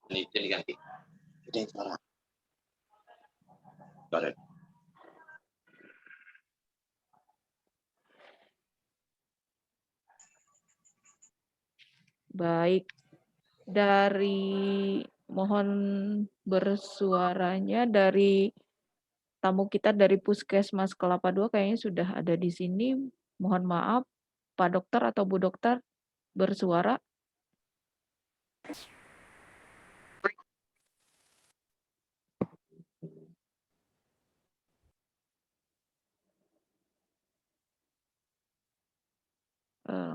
Ini diganti. Gedein suara. Suara. Baik, dari mohon bersuaranya dari tamu kita dari Puskesmas Kelapa II kayaknya sudah ada di sini. Mohon maaf, Pak Dokter atau Bu Dokter bersuara.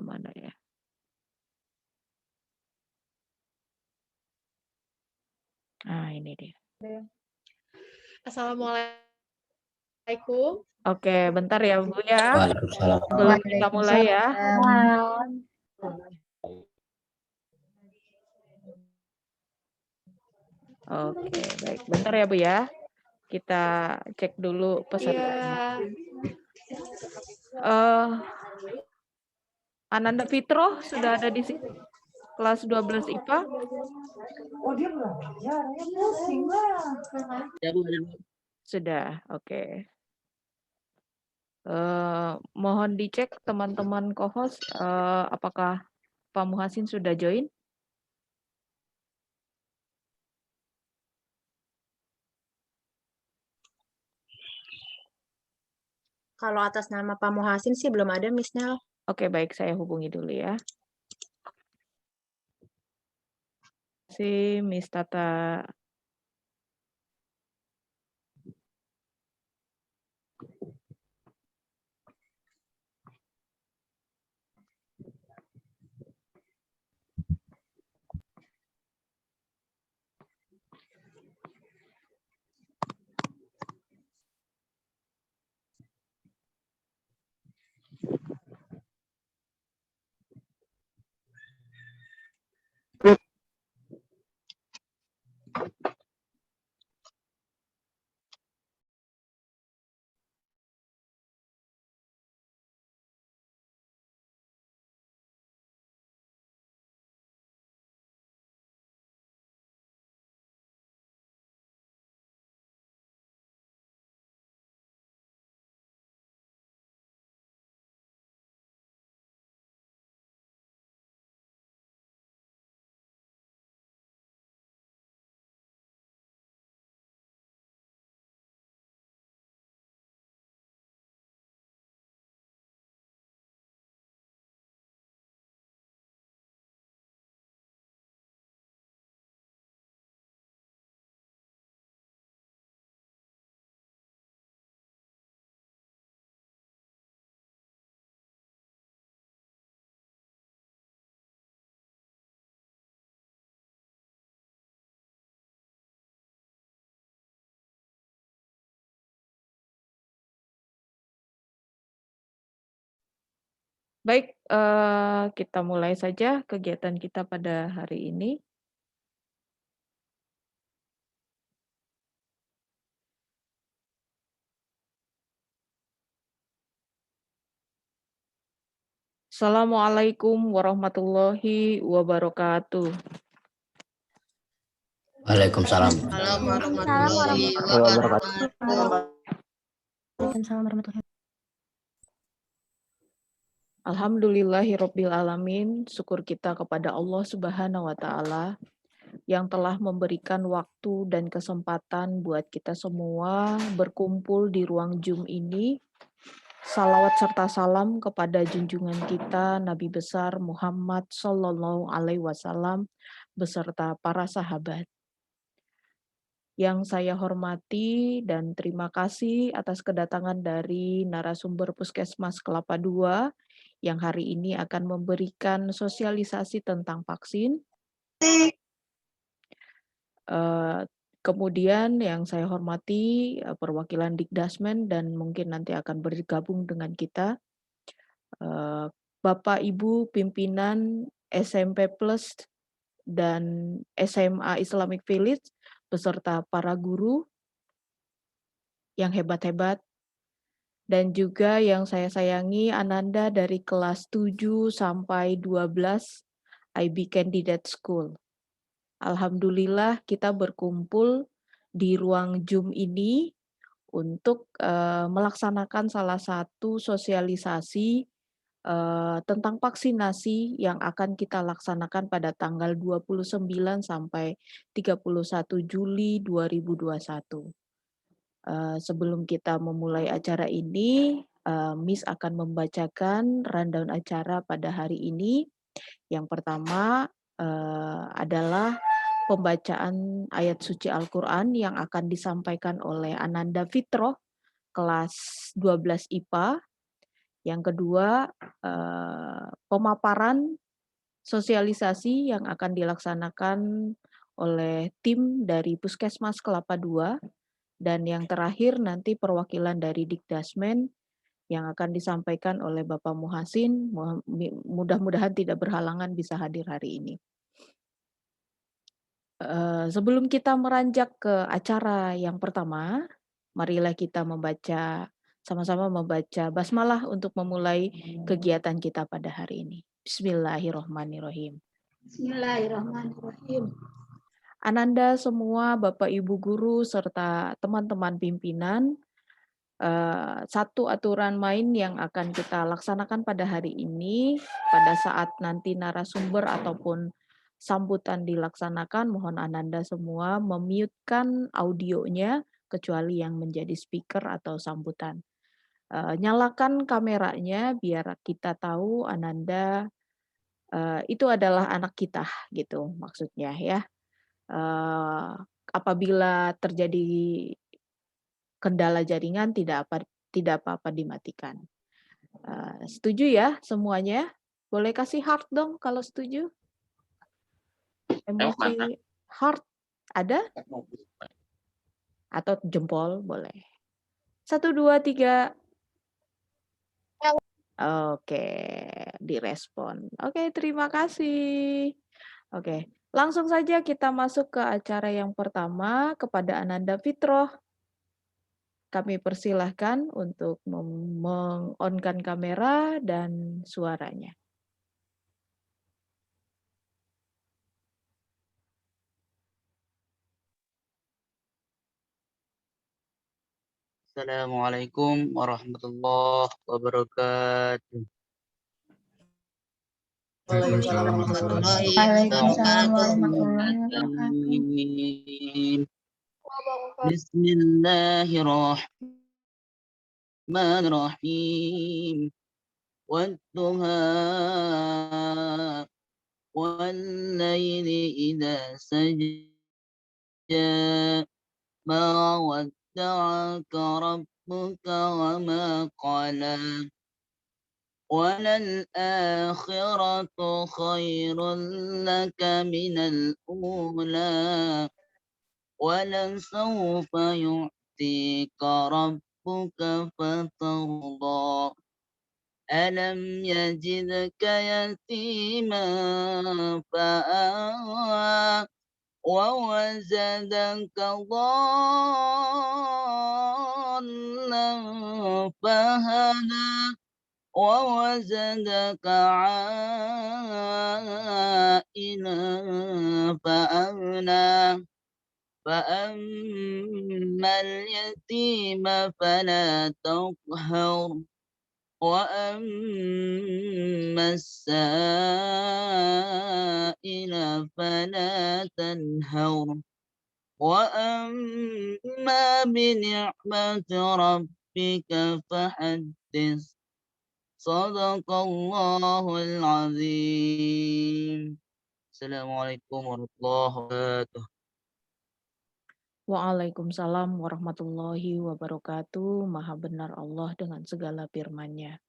Mana ya? Nah, ini dia. Assalamualaikum. Oke, bentar ya Bu ya. Waalaikumsalam. Sebelum kita mulai ya. Oke, baik. Bentar ya Bu ya. Kita cek dulu pesertanya. Ananda Fitro sudah ada di sini. Kelas 12 IPA. Oh dia belum belajar, ya pusing lah. Sudah, oke. Mohon dicek teman-teman co-host apakah Pak Muhasin sudah join? Kalau atas nama Pak Muhasin sih belum ada, Miss Nel. Oke, baik, saya hubungi dulu ya. Si Miss Tata. Baik, kita mulai saja kegiatan kita pada hari ini. Assalamualaikum warahmatullahi wabarakatuh. Waalaikumsalam. Warahmatullahi wabarakatuh. Waalaikumsalam warahmatullahi wabarakatuh. Alhamdulillahirabbil alamin. Syukur kita kepada Allah Subhanahu wa taala yang telah memberikan waktu dan kesempatan buat kita semua berkumpul di ruang Zoom ini. Salawat serta salam kepada junjungan kita Nabi besar Muhammad Sallallahu Alaihi Wasallam beserta para sahabat. Yang saya hormati dan terima kasih atas kedatangan dari narasumber Puskesmas Kelapa II yang hari ini akan memberikan sosialisasi tentang vaksin. Kemudian yang saya hormati perwakilan Dikdasmen dan mungkin nanti akan bergabung dengan kita Bapak Ibu pimpinan SMP Plus dan SMA Islamic Village beserta para guru yang hebat-hebat dan juga yang saya sayangi Ananda dari kelas 7 sampai 12 IB Candidate School. Alhamdulillah kita berkumpul di ruang Zoom ini untuk melaksanakan salah satu sosialisasi tentang vaksinasi yang akan kita laksanakan pada tanggal 29 sampai 31 Juli 2021. Sebelum kita memulai acara ini, Miss akan membacakan rundown acara pada hari ini. Yang pertama adalah pembacaan ayat suci Al-Quran yang akan disampaikan oleh Ananda Fitroh, kelas 12 IPA. Yang kedua, pemaparan sosialisasi yang akan dilaksanakan oleh tim dari Puskesmas Kelapa II. Dan yang terakhir nanti perwakilan dari Dikdasmen yang akan disampaikan oleh Bapak Muhasin. Mudah-mudahan tidak berhalangan bisa hadir hari ini. Sebelum kita meranjak ke acara yang pertama, marilah kita sama-sama membaca basmalah untuk memulai kegiatan kita pada hari ini. Bismillahirrahmanirrahim. Bismillahirrahmanirrahim. Ananda semua, Bapak Ibu guru serta teman-teman pimpinan, satu aturan main yang akan kita laksanakan pada hari ini, pada saat nanti narasumber ataupun sambutan dilaksanakan, mohon Ananda semua memute-kan audionya, kecuali yang menjadi speaker atau sambutan. Nyalakan kameranya biar kita tahu Ananda itu adalah anak kita, gitu maksudnya ya. Apabila terjadi kendala jaringan tidak apa-apa dimatikan. Setuju ya semuanya? Boleh kasih heart dong kalau setuju. Emoji heart ada? Atau jempol boleh. 1, 2, 3. Oke, direspon. Oke, terima kasih. Oke, langsung saja kita masuk ke acara yang pertama kepada Ananda Fitroh. Kami persilahkan untuk meng-on-kan kamera dan suaranya. Assalamualaikum warahmatullahi wabarakatuh. Waalaikumsalam warahmatullahi wabarakatuh. Bismillahirrahmanirrahim. Wadduha wal-laili idza saja ma wadda'aka rabbuka wa ma qala. وَلَلْآخِرَةُ خَيْرٌ لَكَ مِنَ الْأُولَى وَلَسَوْفَ يُعْطِيكَ رَبُّكَ فَتَرْضَى أَلَمْ يَجِدْكَ يَتِيمًا فَآوَى وَوَجَدَكَ ضَالًّا فَهَدَى وَوَجَدَكَ عَائِلًا فَأَغْنَى فَأَمَّا الْيَتِيمَ فَلَا تَقْهَرْ وَأَمَّا السَّائِلَ فَلَا تَنْهَرْ وَأَمَّا بِنِعْمَةِ رَبِّكَ فَحَدِّثْ Sadaqallahul azim. Assalamualaikum warahmatullahi wabarakatuh. Waalaikumsalam warahmatullahi wabarakatuh. Maha benar Allah dengan segala firman-Nya.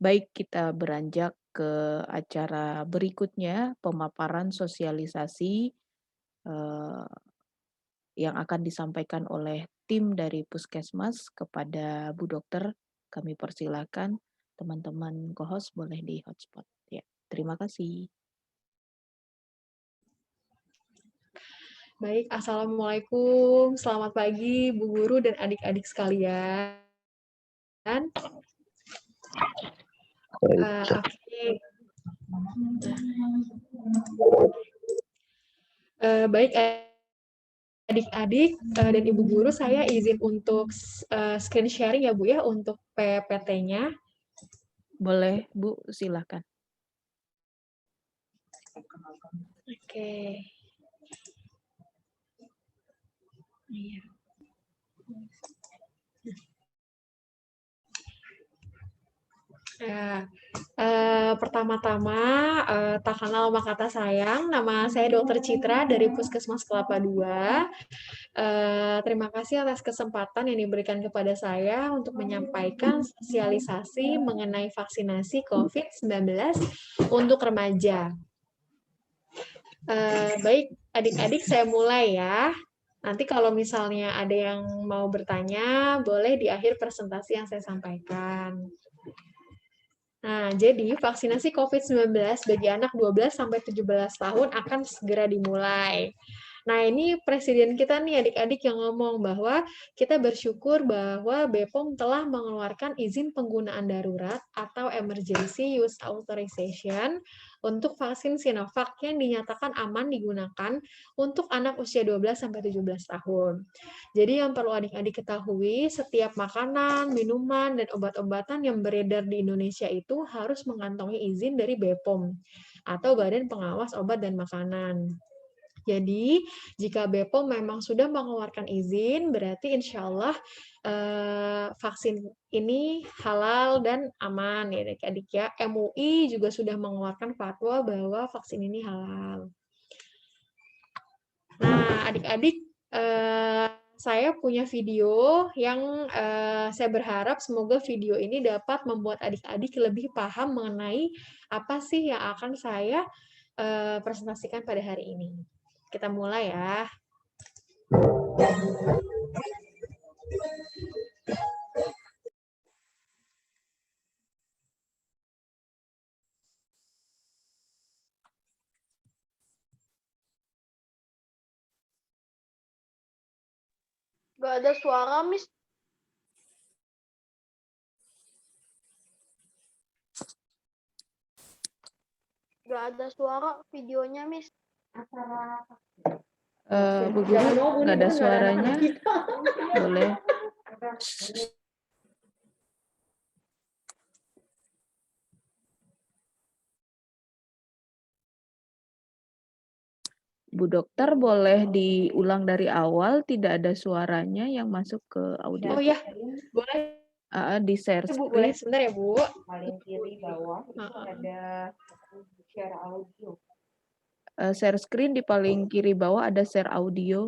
Baik, kita beranjak ke acara berikutnya, pemaparan sosialisasi yang akan disampaikan oleh tim dari Puskesmas kepada Bu Dokter. Kami persilakan teman-teman co-host boleh di hotspot. Ya, terima kasih. Baik, Assalamualaikum. Selamat pagi Bu Guru dan adik-adik sekalian. Baik adik-adik dan Ibu Guru, saya izin untuk screen sharing ya Bu ya untuk PPT-nya. Boleh, Bu, silakan. Oke. Iya. Ya, pertama-tama tak kenal maka kata sayang. Nama saya Dr. Citra dari Puskesmas Kelapa II. Terima kasih atas kesempatan yang diberikan kepada saya untuk menyampaikan sosialisasi mengenai vaksinasi COVID-19 untuk remaja. Baik, adik-adik saya mulai ya. Nanti kalau misalnya ada yang mau bertanya, boleh di akhir presentasi yang saya sampaikan. Nah, jadi vaksinasi COVID-19 bagi anak 12-17 tahun akan segera dimulai. Nah, ini presiden kita nih adik-adik yang ngomong bahwa kita bersyukur bahwa BPOM telah mengeluarkan izin penggunaan darurat atau emergency use authorization untuk vaksin Sinovac yang dinyatakan aman digunakan untuk anak usia 12-17 tahun. Jadi yang perlu adik-adik ketahui, setiap makanan, minuman, dan obat-obatan yang beredar di Indonesia itu harus mengantongi izin dari BPOM atau Badan Pengawas Obat dan Makanan. Jadi, jika BPOM memang sudah mengeluarkan izin, berarti insya Allah vaksin ini halal dan aman ya adik-adik ya. MUI juga sudah mengeluarkan fatwa bahwa vaksin ini halal. Nah, adik-adik, saya punya video yang saya berharap semoga video ini dapat membuat adik-adik lebih paham mengenai apa sih yang akan saya presentasikan pada hari ini. Kita mulai ya. Gak ada suara, Miss. Gak ada suara videonya, Miss. Bu Guru, nggak ada suaranya. Boleh. Bu Dokter, boleh diulang dari awal, tidak ada suaranya yang masuk ke audio. Oh ya, boleh. Di share Bu, screen. boleh sebentar ya, Bu. Paling kiri bawah itu ada share audio. Share screen di paling kiri bawah ada share audio,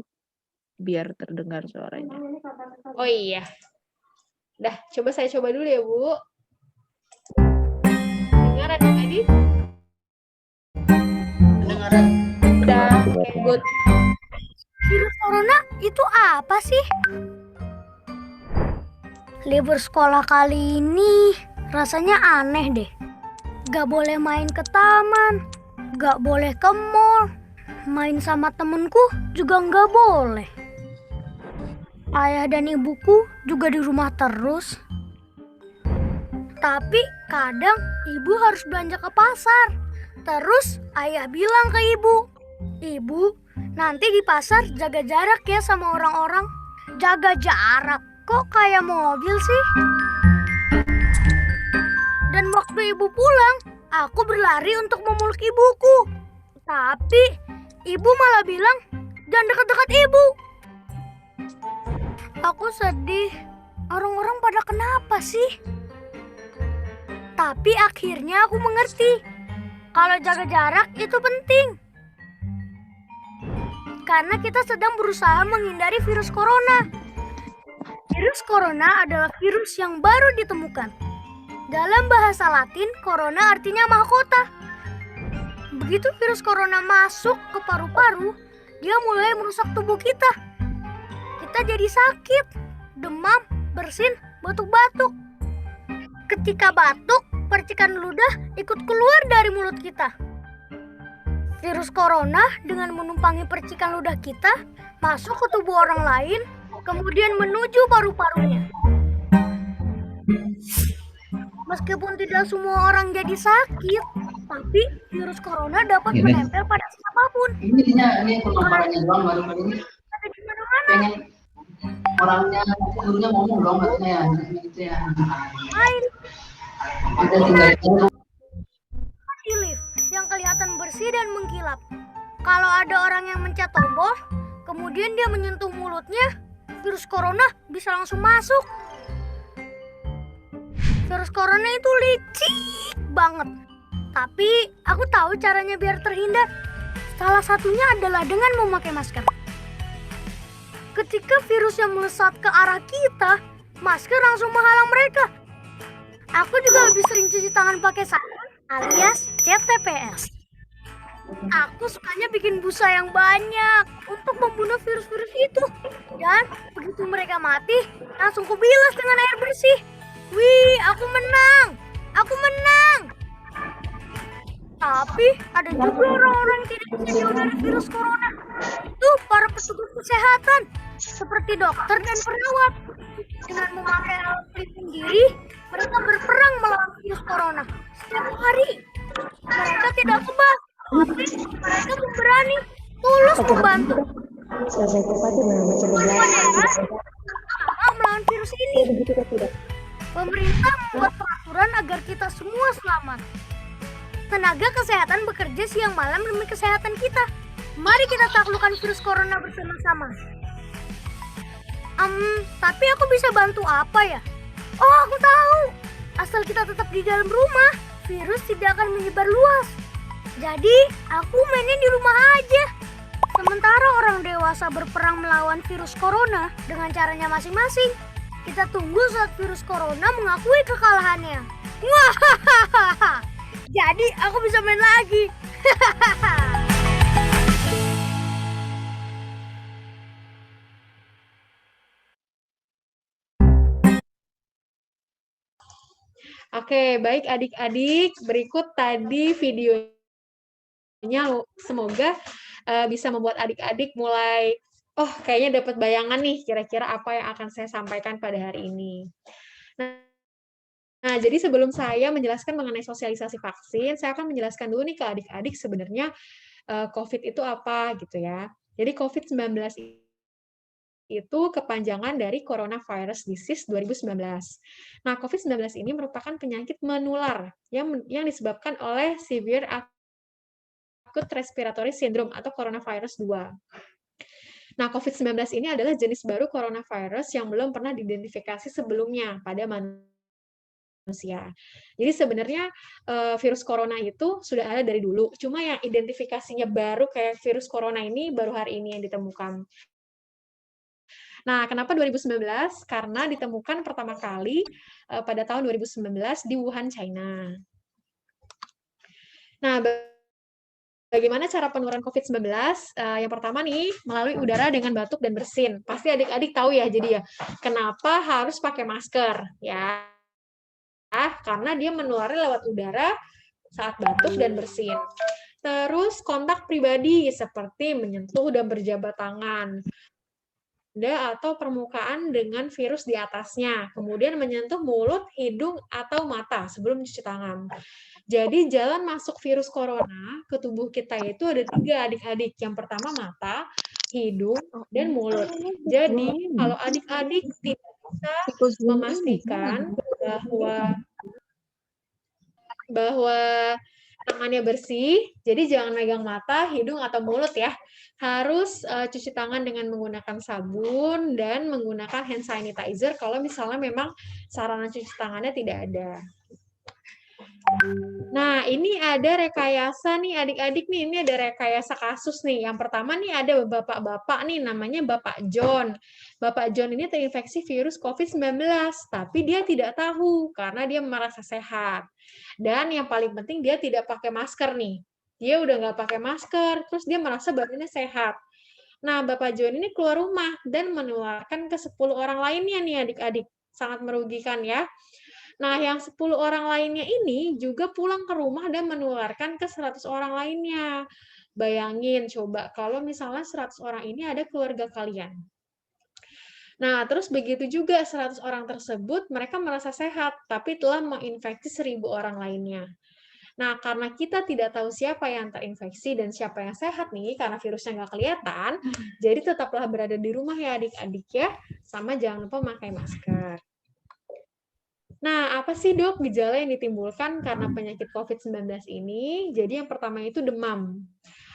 biar terdengar suaranya. Oh iya. Dah, saya coba dulu ya, Bu. Dengar adik-adik? Kedengaran. Udah, oke, good. Virus corona itu apa sih? Libur sekolah kali ini rasanya aneh deh. Gak boleh main ke taman, gak boleh ke mall, main sama temenku juga gak boleh. Ayah dan ibuku juga di rumah terus. Tapi kadang ibu harus belanja ke pasar. Terus ayah bilang ke ibu, "Ibu, nanti di pasar jaga jarak ya sama orang-orang." Jaga jarak? Kok kayak mobil sih? Dan waktu ibu pulang, aku berlari untuk memeluk ibuku. Tapi ibu malah bilang, "Jangan dekat-dekat ibu." Aku sedih. Orang-orang pada kenapa sih? Tapi akhirnya aku mengerti. Kalau jaga jarak itu penting. Karena kita sedang berusaha menghindari virus corona. Virus corona adalah virus yang baru ditemukan. Dalam bahasa Latin, corona artinya mahkota. Begitu virus corona masuk ke paru-paru, dia mulai merusak tubuh kita. Kita jadi sakit, demam, bersin, batuk-batuk. Ketika batuk, percikan ludah ikut keluar dari mulut kita. Virus corona dengan menumpangi percikan ludah kita masuk ke tubuh orang lain, kemudian menuju paru-parunya. Meskipun tidak semua orang jadi sakit, Tapi virus corona dapat Ini. menempel pada siapapun. Ini penggambarannya doang baru ini. Ada di mana-mana. Pengen orangnya gurunya ngomong dong maksudnya ya gitu ya. Lain Ada tinggal di lift yang kelihatan bersih dan mengkilap. Kalau ada orang yang mencet tombol, kemudian dia menyentuh mulutnya, virus corona bisa langsung masuk. Virus corona itu licik banget. Tapi aku tahu caranya biar terhindar. Salah satunya adalah dengan memakai masker. Ketika virusnya melesat ke arah kita, masker langsung menghalang mereka. Aku juga lebih sering cuci tangan pakai sabun alias CTPS. Aku sukanya bikin busa yang banyak untuk membunuh virus-virus itu. Dan begitu mereka mati, langsung kubilas dengan air bersih. Wih, aku menang! Aku menang! Tapi ada juga orang-orang yang tidak bisa jauh dari virus corona. Itu para petugas kesehatan, seperti dokter dan perawat. Dengan memakai alat pelindung diri, mereka berperang melawan virus corona setiap hari. Mereka tidak kebal, tapi mereka berani, tulus membantu. Sama melawan virus ini. Pemerintah membuat peraturan agar kita semua selamat. Tenaga kesehatan bekerja siang malam demi kesehatan kita. Mari kita taklukkan virus corona bersama-sama. Tapi aku bisa bantu apa ya? Oh, aku tahu. Asal kita tetap di dalam rumah, virus tidak akan menyebar luas. Jadi, aku mainnya di rumah aja. Sementara orang dewasa berperang melawan virus corona dengan caranya masing-masing. Kita tunggu saat virus corona mengakui kekalahannya. Wahahaha. Jadi aku bisa main lagi. Oke, baik adik-adik, berikut tadi videonya semoga bisa membuat adik-adik mulai, oh kayaknya dapat bayangan nih kira-kira apa yang akan saya sampaikan pada hari ini. Nah, jadi sebelum saya menjelaskan mengenai sosialisasi vaksin, saya akan menjelaskan dulu nih ke adik-adik sebenarnya COVID itu apa gitu ya. Jadi COVID-19 itu kepanjangan dari Coronavirus Disease 2019. Nah, COVID-19 ini merupakan penyakit menular yang disebabkan oleh Severe Acute Respiratory Syndrome atau Coronavirus 2. Nah, COVID-19 ini adalah jenis baru coronavirus yang belum pernah diidentifikasi sebelumnya pada manusia. Jadi sebenarnya virus corona itu sudah ada dari dulu, cuma yang identifikasinya baru kayak virus corona ini baru hari ini yang ditemukan. Nah, kenapa 2019? Karena ditemukan pertama kali pada tahun 2019 di Wuhan, China. Nah, bagaimana cara penularan COVID-19? Yang pertama nih, melalui udara dengan batuk dan bersin. Pasti adik-adik tahu ya, jadi ya, kenapa harus pakai masker? Ya, karena dia menulari lewat udara saat batuk dan bersin. Terus kontak pribadi seperti menyentuh dan berjabat tangan, atau permukaan dengan virus di atasnya, kemudian menyentuh mulut, hidung, atau mata sebelum mencuci tangan. Jadi jalan masuk virus corona ke tubuh kita itu ada 3 adik-adik. Yang pertama mata, hidung, dan mulut. Jadi kalau adik-adik tidak bisa memastikan bahwa tangannya bersih, jadi jangan megang mata, hidung, atau mulut ya. Harus cuci tangan dengan menggunakan sabun dan menggunakan hand sanitizer kalau misalnya memang sarana cuci tangannya tidak ada. Nah, ini ada rekayasa nih adik-adik nih, ini ada rekayasa kasus nih. Yang pertama nih ada bapak-bapak nih, namanya Bapak John. Bapak John ini terinfeksi virus COVID-19, tapi dia tidak tahu karena dia merasa sehat. Dan yang paling penting dia tidak pakai masker nih. Dia udah nggak pakai masker, terus dia merasa badannya sehat. Nah, Bapak John ini keluar rumah dan menularkan ke 10 orang lainnya nih adik-adik. Sangat merugikan ya. Nah, yang 10 orang lainnya ini juga pulang ke rumah dan menularkan ke 100 orang lainnya. Bayangin coba kalau misalnya 100 orang ini ada keluarga kalian. Nah, terus begitu juga 100 orang tersebut mereka merasa sehat, tapi telah menginfeksi 1000 orang lainnya. Nah, karena kita tidak tahu siapa yang terinfeksi dan siapa yang sehat nih, karena virusnya nggak kelihatan, jadi tetaplah berada di rumah ya adik-adik ya, sama jangan lupa memakai masker. Nah, apa sih dok gejala yang ditimbulkan karena penyakit COVID-19 ini? Jadi yang pertama itu demam.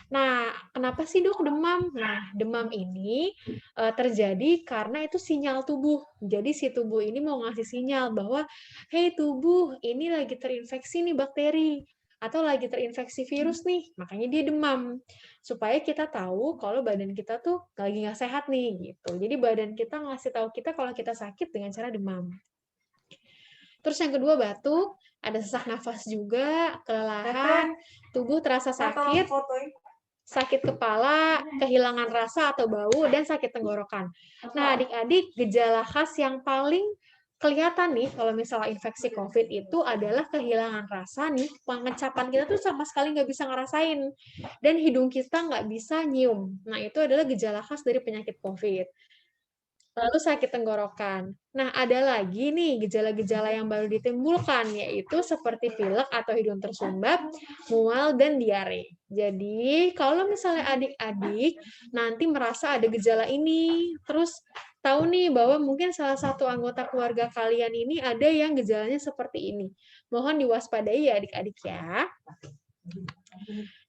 Nah, kenapa sih dok demam? Nah, demam ini terjadi karena itu sinyal tubuh. Jadi si tubuh ini mau ngasih sinyal bahwa, hey tubuh, ini lagi terinfeksi nih bakteri atau lagi terinfeksi virus nih, makanya dia demam. Supaya kita tahu kalau badan kita tuh lagi nggak sehat nih gitu. Jadi badan kita ngasih tahu kita kalau kita sakit dengan cara demam. Terus yang kedua batuk, ada sesak nafas juga, kelelahan, tubuh terasa sakit, sakit kepala, kehilangan rasa atau bau, dan sakit tenggorokan. Nah, adik-adik, gejala khas yang paling kelihatan nih kalau misalnya infeksi COVID itu adalah kehilangan rasa nih, pengecapan kita tuh sama sekali nggak bisa ngerasain, dan hidung kita nggak bisa nyium. Nah, itu adalah gejala khas dari penyakit COVID. Lalu sakit tenggorokan. Nah, ada lagi nih gejala-gejala yang baru ditimbulkan, yaitu seperti pilek atau hidung tersumbat, mual, dan diare. Jadi, kalau misalnya adik-adik nanti merasa ada gejala ini, terus tahu nih bahwa mungkin salah satu anggota keluarga kalian ini ada yang gejalanya seperti ini. Mohon diwaspadai ya adik-adik ya.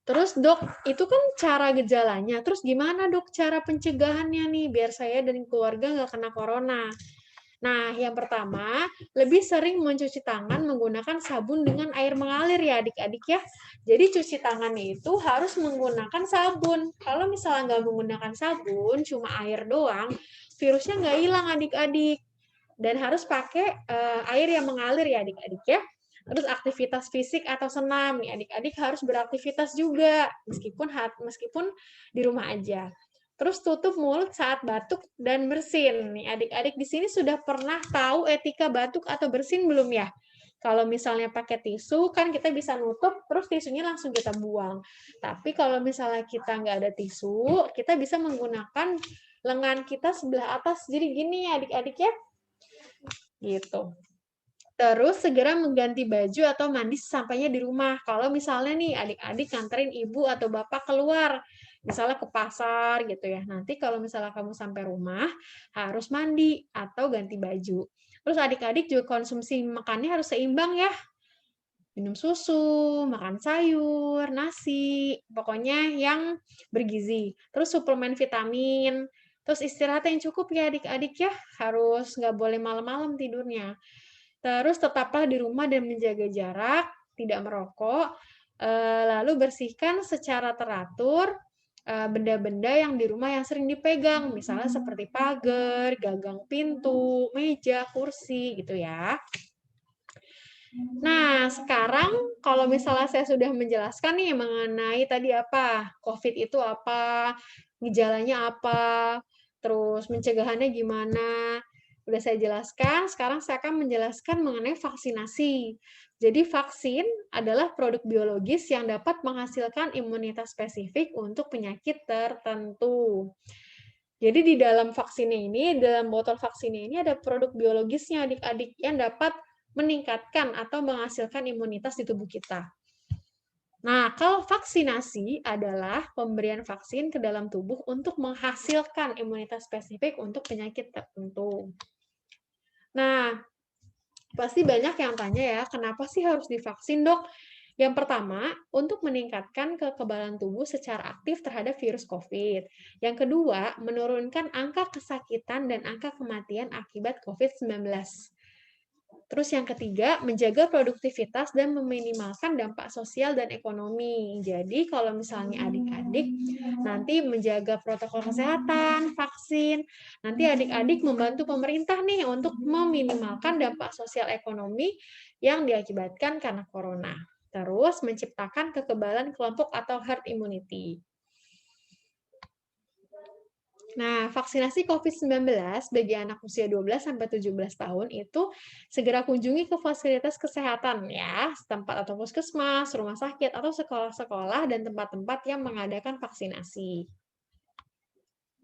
Terus dok, itu kan cara gejalanya. Terus gimana dok cara pencegahannya nih biar saya dan keluarga nggak kena corona? Nah, yang pertama, lebih sering mencuci tangan menggunakan sabun dengan air mengalir ya adik-adik ya. Jadi cuci tangannya itu harus menggunakan sabun. Kalau misalnya nggak menggunakan sabun, cuma air doang, virusnya nggak hilang adik-adik. Dan harus pakai air yang mengalir ya adik-adik ya. Terus aktivitas fisik atau senam, nih adik-adik harus beraktivitas juga, meskipun di rumah aja. Terus tutup mulut saat batuk dan bersin. Nih adik-adik di sini sudah pernah tahu etika batuk atau bersin belum ya? Kalau misalnya pakai tisu, kan kita bisa nutup, terus tisunya langsung kita buang. Tapi kalau misalnya kita nggak ada tisu, kita bisa menggunakan lengan kita sebelah atas. Jadi gini ya adik-adik ya. Gitu. Terus segera mengganti baju atau mandi sesampainya di rumah. Kalau misalnya nih adik-adik nganterin ibu atau bapak keluar, misalnya ke pasar gitu ya. Nanti kalau misalnya kamu sampai rumah, harus mandi atau ganti baju. Terus adik-adik juga konsumsi makannya harus seimbang ya. Minum susu, makan sayur, nasi, pokoknya yang bergizi. Terus suplemen vitamin, terus istirahat yang cukup ya adik-adik ya. Harus nggak boleh malam-malam tidurnya. Terus tetaplah di rumah dan menjaga jarak, tidak merokok, lalu bersihkan secara teratur benda-benda yang di rumah yang sering dipegang, misalnya seperti pagar, gagang pintu, meja, kursi, gitu ya. Nah, sekarang kalau misalnya saya sudah menjelaskan nih mengenai tadi apa, COVID itu apa, gejalanya apa, terus pencegahannya gimana, udah saya jelaskan, sekarang saya akan menjelaskan mengenai vaksinasi. Jadi vaksin adalah produk biologis yang dapat menghasilkan imunitas spesifik untuk penyakit tertentu. Jadi di dalam vaksin ini, dalam botol vaksin ini ada produk biologisnya adik-adik yang dapat meningkatkan atau menghasilkan imunitas di tubuh kita. Nah, kalau vaksinasi adalah pemberian vaksin ke dalam tubuh untuk menghasilkan imunitas spesifik untuk penyakit tertentu. Nah, pasti banyak yang tanya ya, kenapa sih harus divaksin, dok? Yang pertama, untuk meningkatkan kekebalan tubuh secara aktif terhadap virus COVID. Yang kedua, menurunkan angka kesakitan dan angka kematian akibat COVID-19. Terus yang ketiga, menjaga produktivitas dan meminimalkan dampak sosial dan ekonomi. Jadi kalau misalnya adik-adik nanti menjaga protokol kesehatan, vaksin, nanti adik-adik membantu pemerintah nih untuk meminimalkan dampak sosial ekonomi yang diakibatkan karena corona. Terus menciptakan kekebalan kelompok atau herd immunity. Nah, vaksinasi COVID-19 bagi anak usia 12-17 tahun itu segera kunjungi ke fasilitas kesehatan ya, tempat atau puskesmas, rumah sakit, atau sekolah-sekolah dan tempat-tempat yang mengadakan vaksinasi.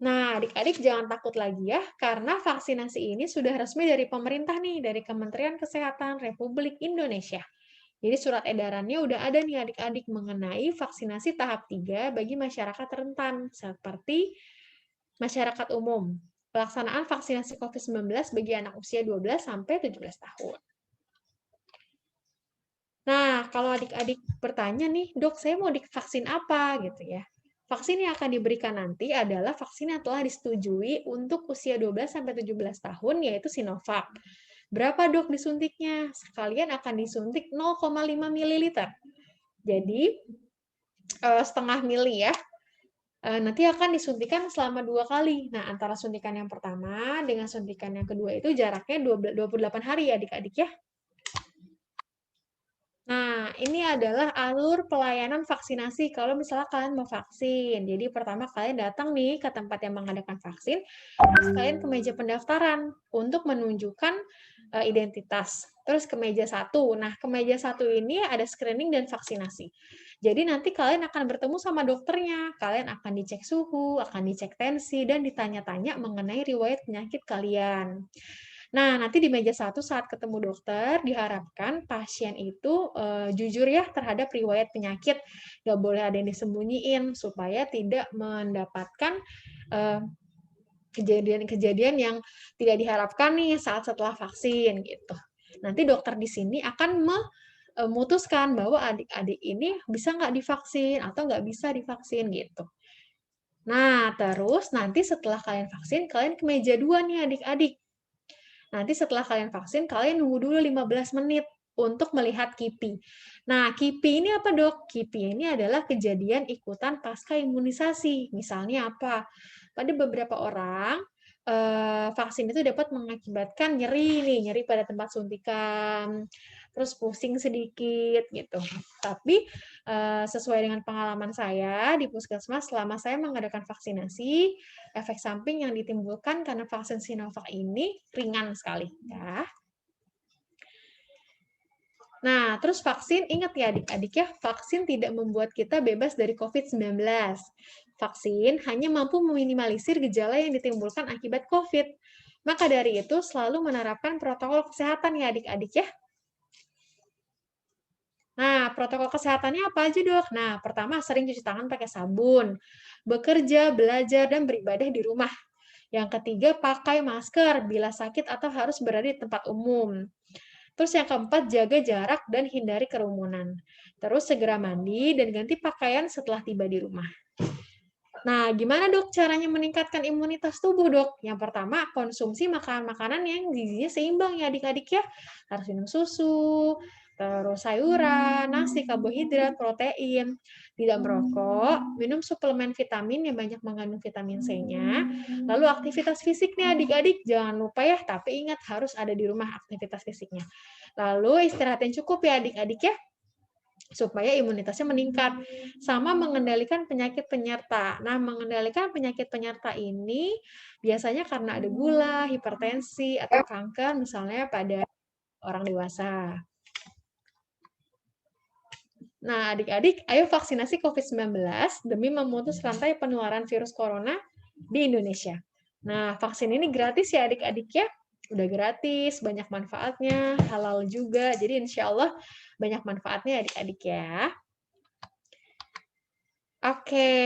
Nah, adik-adik jangan takut lagi ya, karena vaksinasi ini sudah resmi dari pemerintah nih, dari Kementerian Kesehatan Republik Indonesia. Jadi surat edarannya udah ada nih adik-adik mengenai vaksinasi tahap 3 bagi masyarakat rentan, seperti masyarakat umum. Pelaksanaan vaksinasi COVID-19 bagi anak usia 12 sampai 17 tahun. Nah, kalau adik-adik bertanya nih, dok, saya mau divaksin apa gitu ya. Vaksin yang akan diberikan nanti adalah vaksin yang telah disetujui untuk usia 12 sampai 17 tahun, yaitu Sinovac. Berapa dok disuntiknya? Sekalian akan disuntik 0,5 ml. Jadi, setengah mili ya. Nanti akan disuntikan selama 2 kali. Nah, antara suntikan yang pertama dengan suntikan yang kedua itu jaraknya 28 hari ya adik-adik ya. Nah, ini adalah alur pelayanan vaksinasi kalau misalnya kalian mau vaksin. Jadi pertama kalian datang nih ke tempat yang mengadakan vaksin, terus kalian ke meja pendaftaran untuk menunjukkan identitas. Terus ke meja 1. Nah, ke meja 1 ini ada screening dan vaksinasi. Jadi nanti kalian akan bertemu sama dokternya. Kalian akan dicek suhu, akan dicek tensi, dan ditanya-tanya mengenai riwayat penyakit kalian. Nah, nanti di meja 1 saat ketemu dokter, diharapkan pasien itu jujur ya terhadap riwayat penyakit. Nggak boleh ada yang disembunyiin, supaya tidak mendapatkan kejadian-kejadian yang tidak diharapkan nih saat setelah vaksin gitu. Nanti dokter di sini akan memutuskan bahwa adik-adik ini bisa nggak divaksin atau nggak bisa divaksin gitu. Nah, terus nanti setelah kalian vaksin, kalian ke meja 2 nih adik-adik. Nanti setelah kalian vaksin, kalian nunggu dulu 15 menit untuk melihat KIPI. Nah, KIPI ini apa dok? KIPI ini adalah kejadian ikutan pasca imunisasi. Misalnya apa? Pada beberapa orang, vaksin itu dapat mengakibatkan nyeri pada tempat suntikan, terus pusing sedikit gitu. Tapi sesuai dengan pengalaman saya di puskesmas selama saya mengadakan vaksinasi, efek samping yang ditimbulkan karena vaksin Sinovac ini ringan sekali ya. Nah, terus vaksin, ingat ya adik-adik ya, vaksin tidak membuat kita bebas dari COVID-19. Vaksin hanya mampu meminimalisir gejala yang ditimbulkan akibat COVID. Maka dari itu, selalu menerapkan protokol kesehatan ya adik-adik ya. Nah, protokol kesehatannya apa aja dok? Nah, pertama sering cuci tangan pakai sabun, bekerja, belajar, dan beribadah di rumah. Yang ketiga, pakai masker bila sakit atau harus berada di tempat umum. Terus yang keempat, jaga jarak dan hindari kerumunan. Terus segera mandi dan ganti pakaian setelah tiba di rumah. Nah, gimana dok caranya meningkatkan imunitas tubuh dok? Yang pertama, konsumsi makanan-makanan yang gizinya seimbang ya adik-adik ya. Harus minum susu, terus sayuran, nasi, karbohidrat, protein. Tidak merokok, minum suplemen vitamin yang banyak mengandung vitamin C-nya. Lalu aktivitas fisik nih adik-adik, jangan lupa ya, tapi ingat harus ada di rumah aktivitas fisiknya. Lalu istirahat yang cukup ya adik-adik ya, supaya imunitasnya meningkat. Sama mengendalikan penyakit penyerta. Nah, mengendalikan penyakit penyerta ini biasanya karena ada gula, hipertensi, atau kanker misalnya pada orang dewasa. Nah, adik-adik, ayo vaksinasi COVID-19 demi memutus rantai penularan virus corona di Indonesia. Nah, vaksin ini gratis ya adik-adik ya. Udah gratis, banyak manfaatnya, halal juga. Jadi insya Allah banyak manfaatnya adik-adik ya. Oke,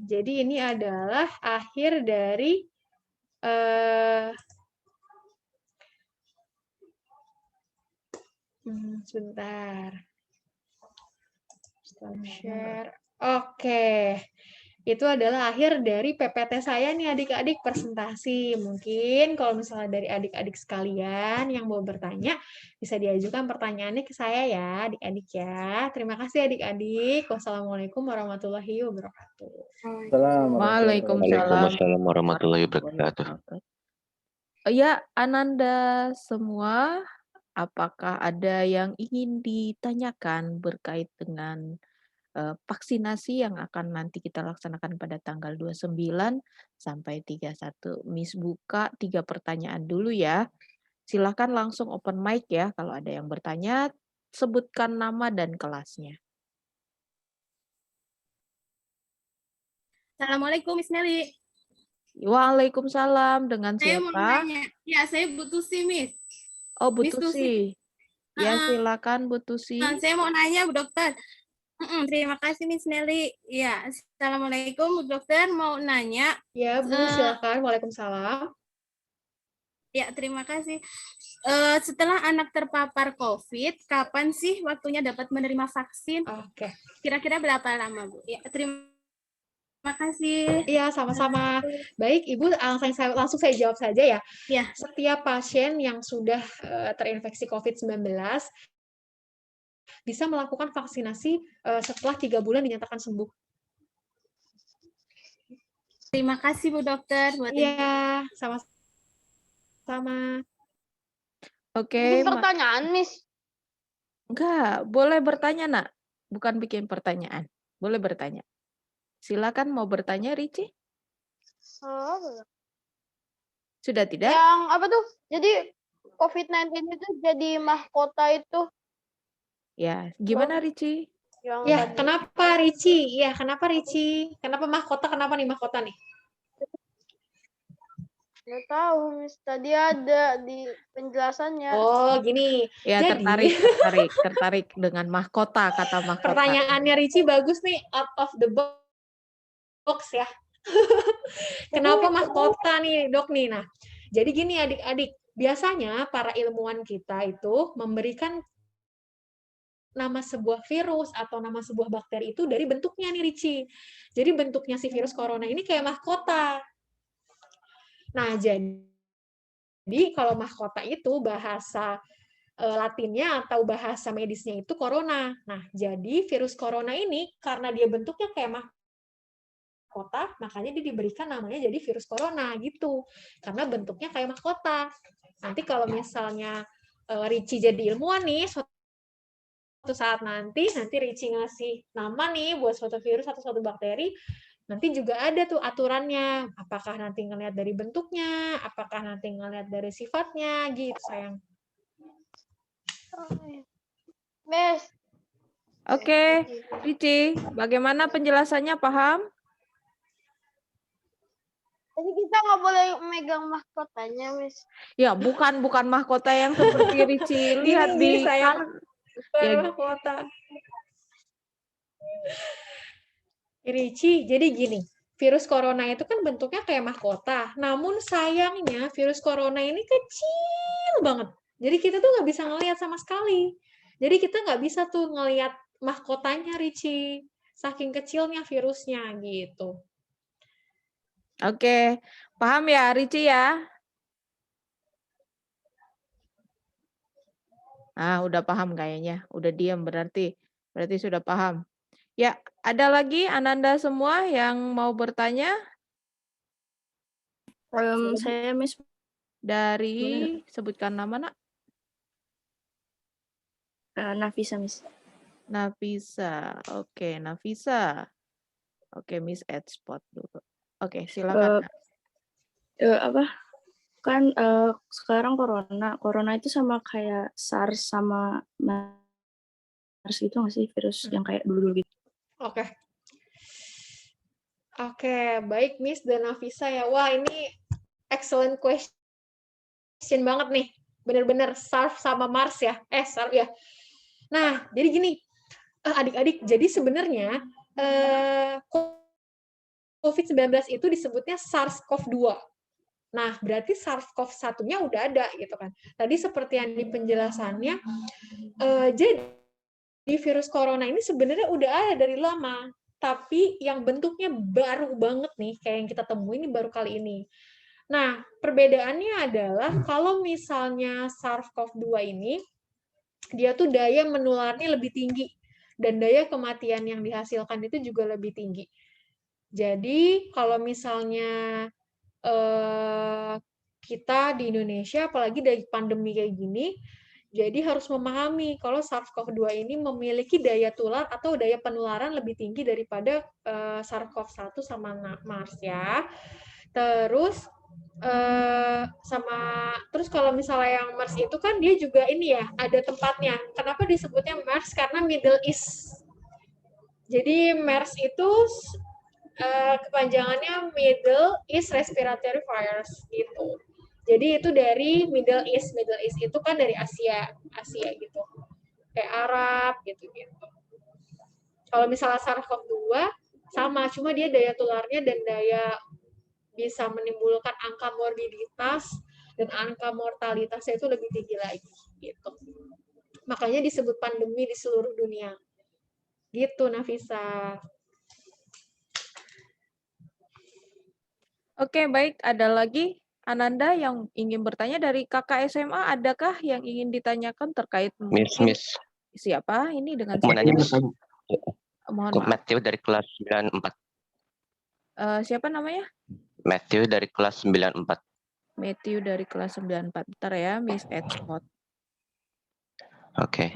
jadi ini adalah akhir dari sebentar. Share. Oke. Itu adalah akhir dari PPT saya nih adik-adik presentasi. Mungkin kalau misalnya dari adik-adik sekalian yang mau bertanya, bisa diajukan pertanyaannya ke saya ya adik-adik ya. Terima kasih adik-adik. Wassalamualaikum warahmatullahi wabarakatuh. Waalaikumsalam warahmatullahi wabarakatuh. Ya, Ananda semua, apakah ada yang ingin ditanyakan berkait dengan vaksinasi yang akan nanti kita laksanakan pada tanggal 29 sampai 31. Miss buka 3 pertanyaan dulu ya. Silakan langsung open mic ya. Kalau ada yang bertanya, sebutkan nama dan kelasnya. Assalamualaikum Miss Nelly. Waalaikumsalam. Dengan Saya mau siapa? nanya. Ya, saya Bu Tusi, Miss. Oh, Bu Miss Tusi. Tusi. Ya, silakan Bu Tusi. Saya mau nanya Bu Dokter. Terima kasih Miss Nelly. Ya, Assalamualaikum Bu Dokter, mau nanya. Ya, Bu, silakan. Waalaikumsalam. Ya, terima kasih. Setelah anak terpapar COVID, kapan sih waktunya dapat menerima vaksin? Oke. Kira-kira berapa lama, Bu? Ya, terima kasih. Iya, sama-sama. Baik, Ibu, langsung saya jawab saja ya. Ya. Setiap pasien yang sudah terinfeksi COVID-19 bisa melakukan vaksinasi setelah 3 bulan dinyatakan sembuh. Terima kasih Bu Dokter. Iya, sama-sama. Oke. Pertanyaan, Miss. Enggak, boleh bertanya, Nak. Bukan bikin pertanyaan. Boleh bertanya. Silakan mau bertanya, Rici. Sudah tidak? Yang apa tuh? Jadi COVID-19 itu jadi mahkota itu. Ya, gimana Rici? Ya, kenapa Rici? Ya, kenapa Rici? Kenapa mahkota? Kenapa nih mahkota nih? Nggak tahu, Miss. Tadi ada di penjelasannya. Oh, gini. Ya, Jadi, tertarik dengan mahkota, kata mahkota. Pertanyaannya Rici bagus nih, out of the box ya. Kenapa mahkota nih, Dok nih? Nah, jadi gini adik-adik, biasanya para ilmuwan kita itu memberikan nama sebuah virus atau nama sebuah bakteri itu dari bentuknya nih, Rici. Jadi bentuknya si virus corona ini kayak mahkota. Nah, jadi kalau mahkota itu bahasa Latinnya atau bahasa medisnya itu corona. Nah, jadi virus corona ini karena dia bentuknya kayak mahkota, makanya dia diberikan namanya jadi virus corona gitu. Karena bentuknya kayak mahkota. Nanti kalau misalnya Rici jadi ilmuwan nih, suatu saat nanti Rici ngasih nama nih buat suatu virus atau suatu bakteri, nanti juga ada tuh aturannya. Apakah nanti ngelihat dari bentuknya, apakah nanti ngelihat dari sifatnya, gitu sayang. Miss. Oke, Rici, bagaimana penjelasannya, paham? Jadi kita nggak boleh megang mahkotanya, Miss. Ya, bukan mahkota yang seperti Rici lihat di mahkota. Rici, jadi gini, virus corona itu kan bentuknya kayak mahkota, namun sayangnya virus corona ini kecil banget. Jadi kita tuh nggak bisa ngelihat sama sekali. Jadi kita nggak bisa tuh ngelihat mahkotanya, Rici. Saking kecilnya virusnya, gitu. Oke, paham ya Rici ya? Udah paham kayaknya. Udah diam berarti sudah paham. Ya, ada lagi Ananda semua yang mau bertanya? Saya Miss. Dari, sebutkan nama, Nak. Nafisa, Miss. Nafisa. Oke, Nafisa. Oke, Miss add spot dulu. Oke, silakan. Kan sekarang corona itu sama kayak SARS sama MERS gitu nggak sih, virus yang kayak dulu-dulu gitu? Oke, baik Miss dan Nafisa ya. Wah, ini excellent question banget nih. Bener-bener SARS sama MERS ya. SARS ya. Nah, jadi gini, adik-adik, jadi sebenarnya COVID-19 itu disebutnya SARS-CoV-2. Nah, berarti SARS-CoV-1-nya udah ada gitu kan. Tadi seperti yang di penjelasannya, jadi virus corona ini sebenarnya udah ada dari lama, tapi yang bentuknya baru banget nih, kayak yang kita temuin ini baru kali ini. Nah, perbedaannya adalah kalau misalnya SARS-CoV-2 ini, dia tuh daya menularnya lebih tinggi, dan daya kematian yang dihasilkan itu juga lebih tinggi. Jadi, kalau misalnya kita di Indonesia, apalagi dari pandemi kayak gini, jadi harus memahami kalau SARS-CoV-2 ini memiliki daya tular atau daya penularan lebih tinggi daripada SARS-CoV-1 sama MERS ya. Terus terus kalau misalnya yang MERS itu kan dia juga ini ya, ada tempatnya. Kenapa disebutnya MERS? Karena Middle East. Jadi MERS itu kepanjangannya Middle East Respiratory Virus gitu. Jadi itu dari Middle East. Middle East itu kan dari Asia gitu. Kayak Arab gitu-gitu. Kalau misalnya SARS-CoV-2 sama, cuma dia daya tularnya dan daya bisa menimbulkan angka morbiditas dan angka mortalitasnya itu lebih tinggi lagi gitu. Makanya disebut pandemi di seluruh dunia. Gitu, Nafisa. Oke, baik. Ada lagi Ananda yang ingin bertanya dari kakak SMA, adakah yang ingin ditanyakan terkait mungkin siapa ini dengan Mau nanya, Miss. Mohon maaf. Matthew dari kelas 94. Siapa namanya? Matthew dari kelas 94. Matthew dari kelas 94. Bentar ya, Miss Edspot. Oke.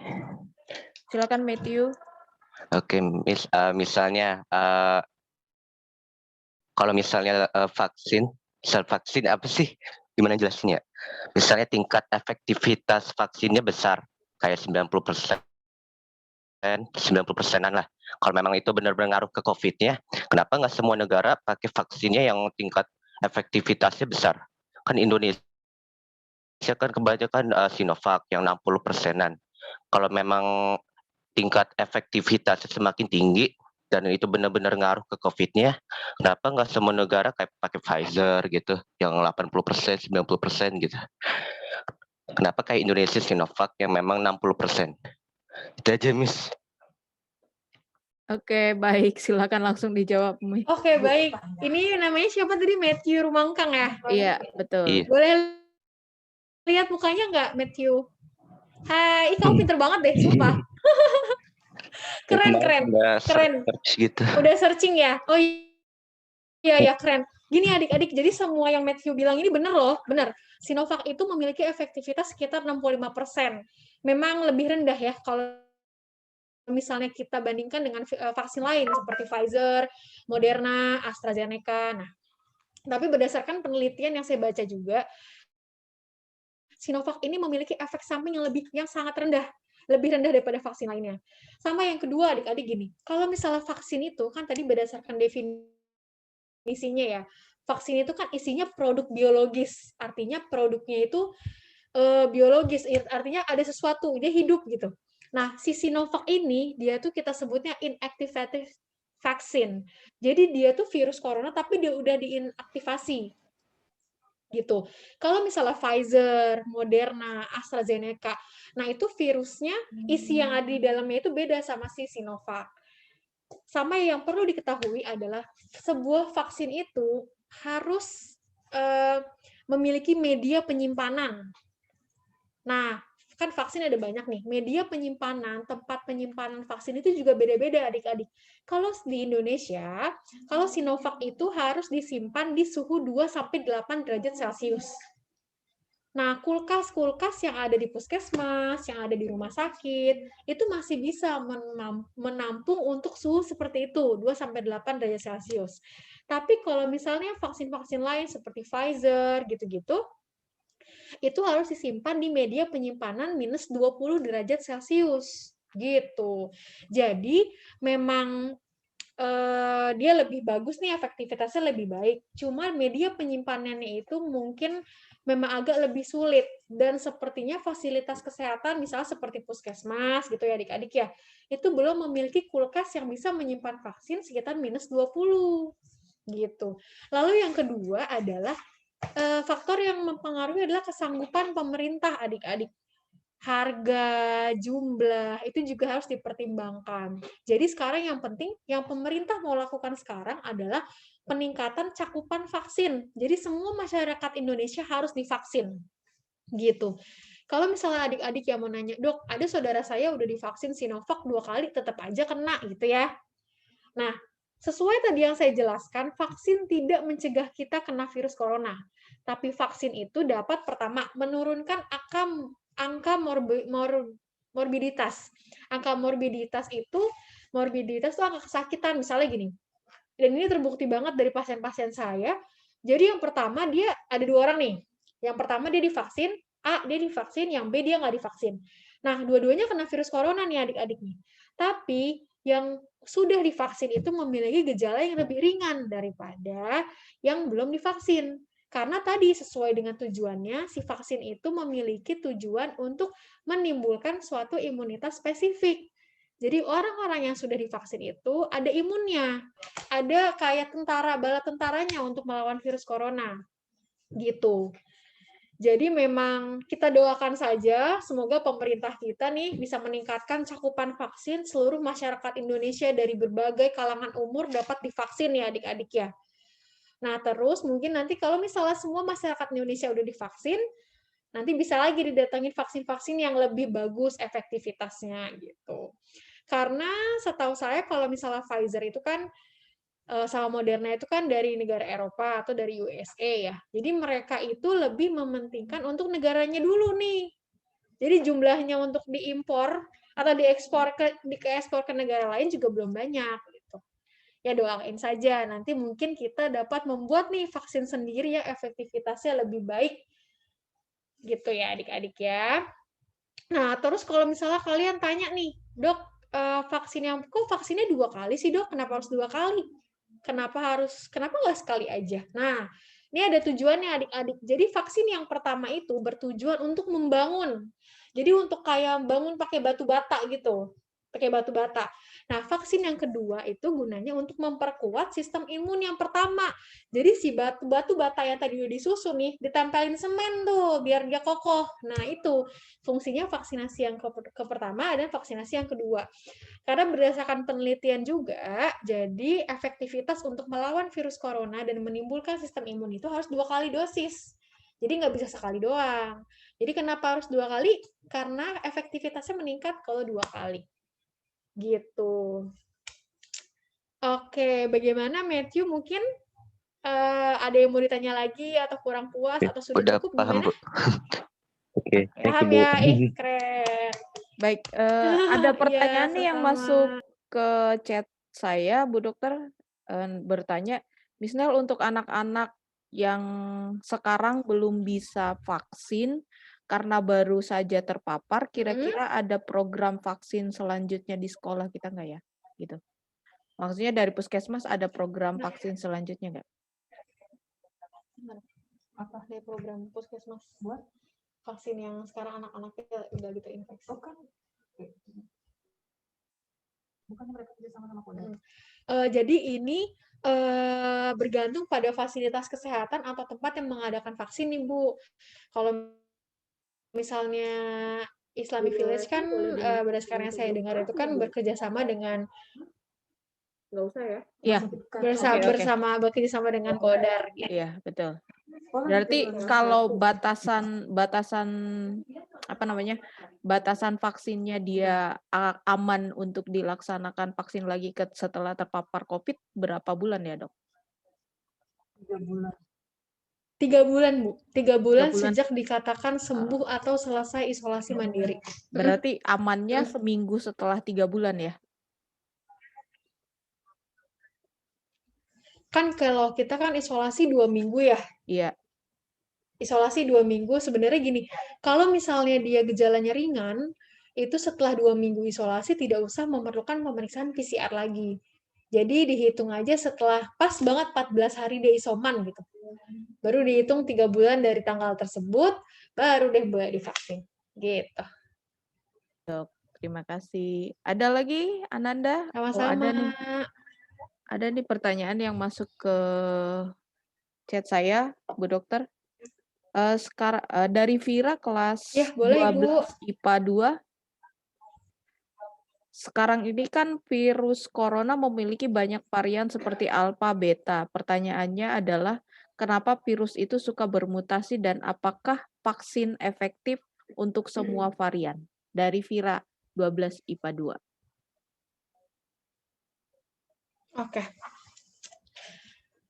Silakan Matthew. Oke, Miss, misalnya kalau misalnya vaksin apa sih? Gimana jelasinnya? Misalnya tingkat efektivitas vaksinnya besar, kayak 90%, 90%-an lah. Kalau memang itu benar-benar ngaruh ke COVID-nya, kenapa nggak semua negara pakai vaksinnya yang tingkat efektivitasnya besar? Kan Indonesia kan kebanyakan Sinovac yang 60%-an. Kalau memang tingkat efektivitasnya semakin tinggi dan itu benar-benar ngaruh ke COVID-nya, kenapa nggak semua negara kayak pakai Pfizer gitu, yang 80%, 90% gitu? Kenapa kayak Indonesia Sinovac yang memang 60%? Itu aja, Miss. Oke, baik. Silakan langsung dijawab. Oke, baik. Ini namanya siapa tadi? Matthew Rumangkang ya? Iya, betul. Iya. Boleh lihat mukanya nggak, Matthew? Hai, kamu pinter banget deh, sumpah. Keren. Gitu. Udah searching ya? Oh iya, keren. Gini adik-adik, jadi semua yang Matthew bilang ini benar loh, benar. Sinovac itu memiliki efektivitas sekitar 65%. Memang lebih rendah ya kalau misalnya kita bandingkan dengan vaksin lain seperti Pfizer, Moderna, AstraZeneca. Nah, tapi berdasarkan penelitian yang saya baca juga, Sinovac ini memiliki efek samping yang sangat rendah, lebih rendah daripada vaksin lainnya. Sama yang kedua, adik-adik gini, kalau misalnya vaksin itu kan tadi berdasarkan definisinya ya, vaksin itu kan isinya produk biologis, artinya produknya itu biologis, artinya ada sesuatu, dia hidup gitu. Nah, si Sinovac ini, dia tuh kita sebutnya inactivated vaccine. Jadi dia tuh virus corona, tapi dia udah diinaktivasi. Gitu. Kalau misalnya Pfizer, Moderna, AstraZeneca, nah itu virusnya, isi yang ada di dalamnya itu beda sama si Sinovac. Sama yang perlu diketahui adalah sebuah vaksin itu harus memiliki media penyimpanan. Nah, kan vaksin ada banyak nih. Media penyimpanan, tempat penyimpanan vaksin itu juga beda-beda adik-adik. Kalau di Indonesia, kalau Sinovac itu harus disimpan di suhu 2-8 derajat Celcius. Nah, kulkas-kulkas yang ada di puskesmas, yang ada di rumah sakit, itu masih bisa menampung untuk suhu seperti itu, 2-8 derajat Celcius. Tapi kalau misalnya vaksin-vaksin lain seperti Pfizer, gitu-gitu, itu harus disimpan di media penyimpanan minus 20 derajat Celcius. Gitu. Jadi, memang dia lebih bagus nih, efektivitasnya lebih baik. Cuma media penyimpanannya itu mungkin memang agak lebih sulit. Dan sepertinya fasilitas kesehatan, misalnya seperti puskesmas, gitu ya adik-adik ya, itu belum memiliki kulkas yang bisa menyimpan vaksin sekitar minus 20. Gitu. Lalu yang kedua adalah faktor yang mempengaruhi adalah kesanggupan pemerintah, adik-adik. Harga, jumlah, itu juga harus dipertimbangkan. Jadi sekarang yang penting, yang pemerintah mau lakukan sekarang adalah peningkatan cakupan vaksin. Jadi semua masyarakat Indonesia harus divaksin. Gitu. Kalau misalnya adik-adik yang mau nanya, dok, ada saudara saya udah divaksin Sinovac 2 kali, tetap aja kena, gitu ya. Nah, sesuai tadi yang saya jelaskan, vaksin tidak mencegah kita kena virus corona. Tapi vaksin itu dapat pertama menurunkan angka morbiditas. Angka morbiditas itu angka kesakitan, misalnya gini. Dan ini terbukti banget dari pasien-pasien saya. Jadi yang pertama dia ada 2 orang nih. Yang pertama dia divaksin, A dia divaksin, yang B dia nggak divaksin. Nah, dua-duanya kena virus corona nih adik-adik nih. Tapi yang sudah divaksin itu memiliki gejala yang lebih ringan daripada yang belum divaksin. Karena tadi sesuai dengan tujuannya, si vaksin itu memiliki tujuan untuk menimbulkan suatu imunitas spesifik. Jadi orang-orang yang sudah divaksin itu ada imunnya, ada kayak bala tentaranya untuk melawan virus corona, gitu. Jadi memang kita doakan saja, semoga pemerintah kita nih bisa meningkatkan cakupan vaksin seluruh masyarakat Indonesia dari berbagai kalangan umur dapat divaksin ya adik-adik ya. Nah terus mungkin nanti kalau misalnya semua masyarakat Indonesia udah divaksin, nanti bisa lagi didatangin vaksin-vaksin yang lebih bagus efektivitasnya gitu. Karena setahu saya kalau misalnya Pfizer itu kan sama Moderna itu kan dari negara Eropa atau dari USA ya. Jadi mereka itu lebih mementingkan untuk negaranya dulu nih. Jadi jumlahnya untuk diimpor atau diekspor ke negara lain juga belum banyak gitu. Ya doain saja nanti mungkin kita dapat membuat nih vaksin sendiri yang efektivitasnya lebih baik gitu ya adik-adik ya. Nah, terus kalau misalnya kalian tanya nih, "Dok, vaksinnya 2 kali sih, Dok? Kenapa harus 2 kali?" Kenapa nggak sekali aja? Nah, ini ada tujuannya adik-adik. Jadi vaksin yang pertama itu bertujuan untuk membangun. Jadi untuk kayak bangun pakai batu bata gitu. Pakai batu bata. Nah, vaksin yang kedua itu gunanya untuk memperkuat sistem imun yang pertama. Jadi si batu bata yang tadi udah disusun nih, ditempelin semen tuh biar dia kokoh. Nah, itu fungsinya vaksinasi yang pertama dan vaksinasi yang kedua. Karena berdasarkan penelitian juga, jadi efektivitas untuk melawan virus corona dan menimbulkan sistem imun itu harus 2 kali dosis. Jadi nggak bisa sekali doang. Jadi kenapa harus 2 kali? Karena efektivitasnya meningkat kalau 2 kali. Gitu. Oke, bagaimana Matthew? Mungkin ada yang mau ditanya lagi atau kurang puas atau sudah Udah cukup paham, gimana? Bu. Oke, thank you, Paham Bu. ya? Keren. Baik, ada Iya, pertanyaan nih yang masuk sama-sama. ke chat saya, Bu Dokter, bertanya, misal untuk anak-anak yang sekarang belum bisa vaksin karena baru saja terpapar, kira-kira ada program vaksin selanjutnya di sekolah kita nggak ya? Gitu. Maksudnya dari puskesmas ada program vaksin selanjutnya nggak? Apa nih program puskesmas buat vaksin yang sekarang anak-anaknya udah gitu infeksi? Bukan mereka kerjasama sama Kodam. Jadi ini bergantung pada fasilitas kesehatan atau tempat yang mengadakan vaksin nih Bu. Kalau misalnya Islamic Village kan berdasarkan yang saya dengar itu kan bekerja sama dengan Nggak usah ya? Iya. bekerja sama dengan Kodar. Gitu. Iya, betul. Berarti kalau batasan batasan vaksinnya dia aman untuk dilaksanakan vaksin lagi setelah terpapar COVID berapa bulan ya, Dok? 3 bulan. 3 bulan, Bu. 3 bulan 3 bulan. sejak dikatakan sembuh atau selesai isolasi mandiri. Berarti amannya seminggu setelah 3 bulan ya? Kan kalau kita kan isolasi 2 minggu ya. Iya. Isolasi 2 minggu sebenarnya gini, kalau misalnya dia gejalanya ringan, itu setelah 2 minggu isolasi tidak usah memerlukan pemeriksaan PCR lagi. Jadi dihitung aja setelah pas banget 14 hari dia isoman gitu. Baru dihitung 3 bulan dari tanggal tersebut, baru deh boleh divaksin. Gitu. Dok, terima kasih. Ada lagi, Ananda? Sama-sama. Ada nih pertanyaan yang masuk ke chat saya, Bu Dokter. Sekarang dari Vira kelas Ya, boleh, 12 Ibu. IPA 2. Sekarang ini kan virus corona memiliki banyak varian seperti alfa, beta. Pertanyaannya adalah kenapa virus itu suka bermutasi dan apakah vaksin efektif untuk semua varian? Dari Vira 12 IPA 2. Oke.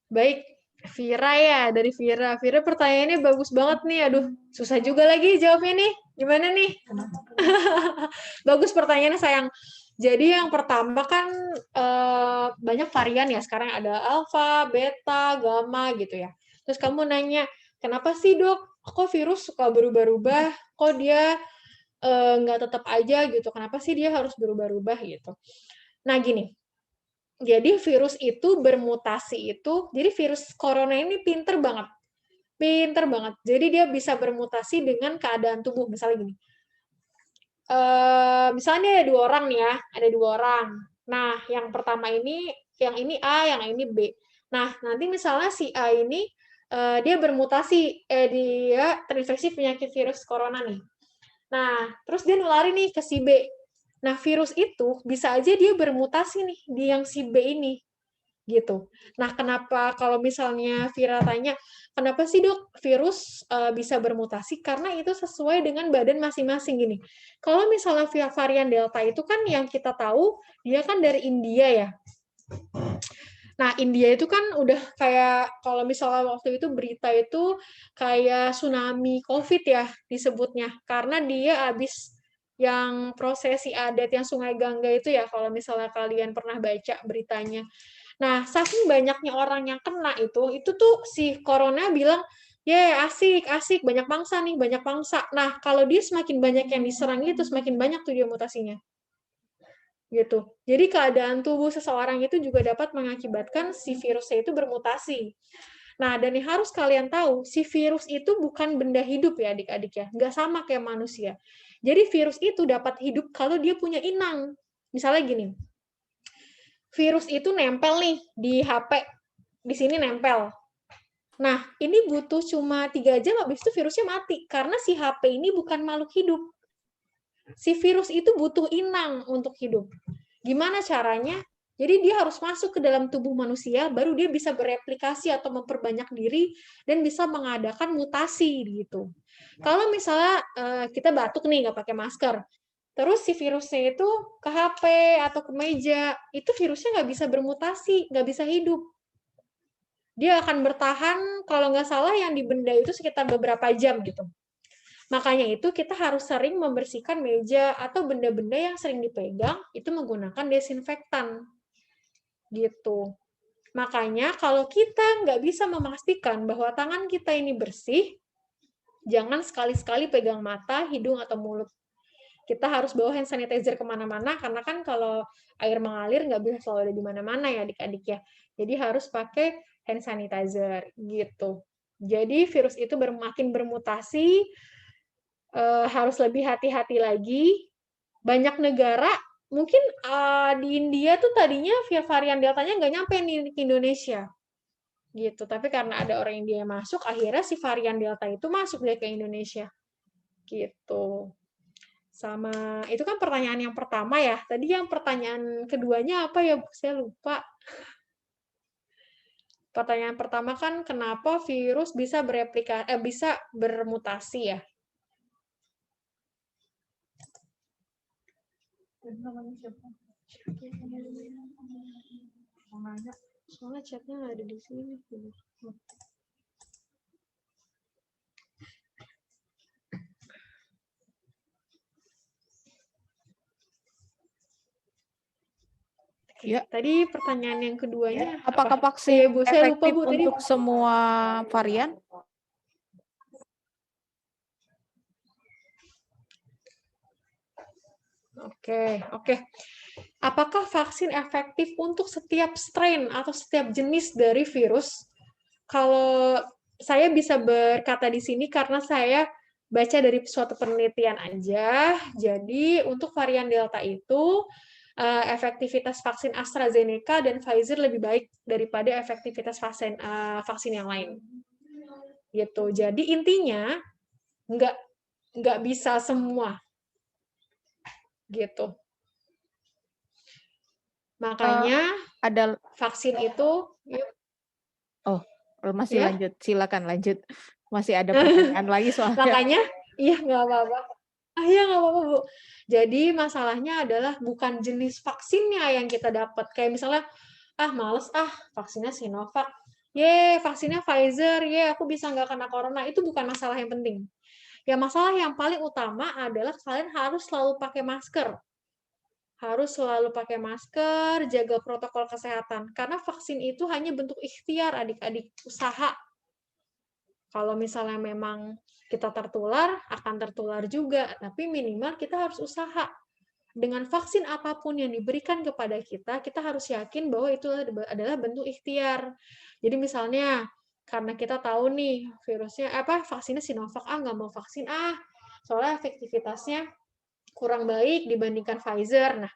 Baik, Vira ya, dari Vira. Vira pertanyaannya bagus banget nih. Aduh, susah juga lagi jawabnya nih. Gimana nih? Bagus pertanyaannya, sayang. Jadi yang pertama kan banyak varian ya. Sekarang ada alfa, beta, gamma gitu ya. Terus kamu nanya, kenapa sih Dok? Kok virus suka berubah-ubah? Kok dia nggak tetap aja gitu? Kenapa sih dia harus berubah-ubah gitu? Nah gini, jadi virus itu bermutasi itu, jadi virus corona ini pinter banget. Pinter banget. Jadi dia bisa bermutasi dengan keadaan tubuh. Misalnya gini. Misalnya ada 2 orang nih ya, ada 2 orang. Nah, yang pertama ini A, yang ini B. Nah, nanti misalnya si A ini dia bermutasi, dia terinfeksi penyakit virus corona nih. Nah, terus dia nularin nih ke si B. Nah, virus itu bisa aja dia bermutasi nih di yang si B ini. Gitu. Nah, kenapa kalau misalnya Vira tanya, kenapa sih dok virus bisa bermutasi? Karena itu sesuai dengan badan masing-masing gini. Kalau misalnya varian Delta itu kan yang kita tahu, dia kan dari India ya. Nah, India itu kan udah kayak, kalau misalnya waktu itu berita itu kayak tsunami COVID ya disebutnya. Karena dia habis yang prosesi adat yang Sungai Gangga itu ya, kalau misalnya kalian pernah baca beritanya. Nah, saking banyaknya orang yang kena itu tuh si corona bilang, asik, banyak bangsa nih, banyak bangsa. Nah, kalau dia semakin banyak yang diserang itu, semakin banyak tuh dia mutasinya. Gitu. Jadi keadaan tubuh seseorang itu juga dapat mengakibatkan si virusnya itu bermutasi. Nah, dan yang harus kalian tahu, si virus itu bukan benda hidup ya adik-adik ya. Nggak sama kayak manusia. Jadi virus itu dapat hidup kalau dia punya inang. Misalnya gini, virus itu nempel nih di HP, di sini nempel. Nah, ini butuh cuma 3 jam, habis itu virusnya mati. Karena si HP ini bukan makhluk hidup. Si virus itu butuh inang untuk hidup. Gimana caranya? Jadi dia harus masuk ke dalam tubuh manusia, baru dia bisa bereplikasi atau memperbanyak diri, dan bisa mengadakan mutasi gitu. Kalau misalnya kita batuk nih, nggak pakai masker, terus si virusnya itu ke HP atau ke meja, itu virusnya nggak bisa bermutasi, nggak bisa hidup. Dia akan bertahan, kalau nggak salah yang di benda itu sekitar beberapa jam gitu. Makanya itu kita harus sering membersihkan meja atau benda-benda yang sering dipegang, itu menggunakan desinfektan. Gitu. Makanya kalau kita nggak bisa memastikan bahwa tangan kita ini bersih, jangan sekali-sekali pegang mata, hidung, atau mulut. Kita harus bawa hand sanitizer kemana-mana, karena kan kalau air mengalir nggak bisa selalu ada di mana-mana ya adik-adik ya. Jadi harus pakai hand sanitizer gitu. Jadi virus itu makin bermutasi, harus lebih hati-hati lagi. Banyak negara, mungkin di India tuh tadinya varian Deltanya nggak nyampe nih ke Indonesia. Gitu. Tapi karena ada orang India yang masuk, akhirnya si varian Delta itu masuk deh ke Indonesia. Gitu. Sama, itu kan pertanyaan yang pertama ya. Tadi yang pertanyaan keduanya apa ya, Bu? Saya lupa. Pertanyaan pertama kan kenapa virus bisa bisa bermutasi ya? Soalnya chatnya nggak ada di sini. Ya. Tadi pertanyaan yang keduanya apakah apa? vaksin Bu, saya lupa, efektif Bu, tadi. untuk semua varian? Oke. Apakah vaksin efektif untuk setiap strain atau setiap jenis dari virus? Kalau saya bisa berkata di sini karena saya baca dari suatu penelitian aja. Jadi untuk varian Delta itu efektivitas vaksin AstraZeneca dan Pfizer lebih baik daripada efektivitas vaksin yang lain. Gitu. Jadi intinya nggak bisa semua. Gitu. Makanya ada vaksin itu masih ya? lanjut, silakan lanjut. Masih ada pertanyaan lagi soalnya. Makanya, iya nggak apa-apa. Iya nggak apa-apa, Bu. Jadi masalahnya adalah bukan jenis vaksinnya yang kita dapat. Kayak misalnya, males vaksinnya Sinovac. Vaksinnya Pfizer. Aku bisa nggak kena corona. Itu bukan masalah yang penting. Ya masalah yang paling utama adalah kalian harus selalu pakai masker. Harus selalu pakai masker, jaga protokol kesehatan. Karena vaksin itu hanya bentuk ikhtiar adik-adik, usaha. Kalau misalnya memang kita tertular, akan tertular juga. Tapi minimal kita harus usaha. Dengan vaksin apapun yang diberikan kepada kita harus yakin bahwa itu adalah bentuk ikhtiar. Jadi misalnya, karena kita tahu nih vaksinnya Sinovac, nggak mau vaksin soalnya efektivitasnya kurang baik dibandingkan Pfizer. Nah,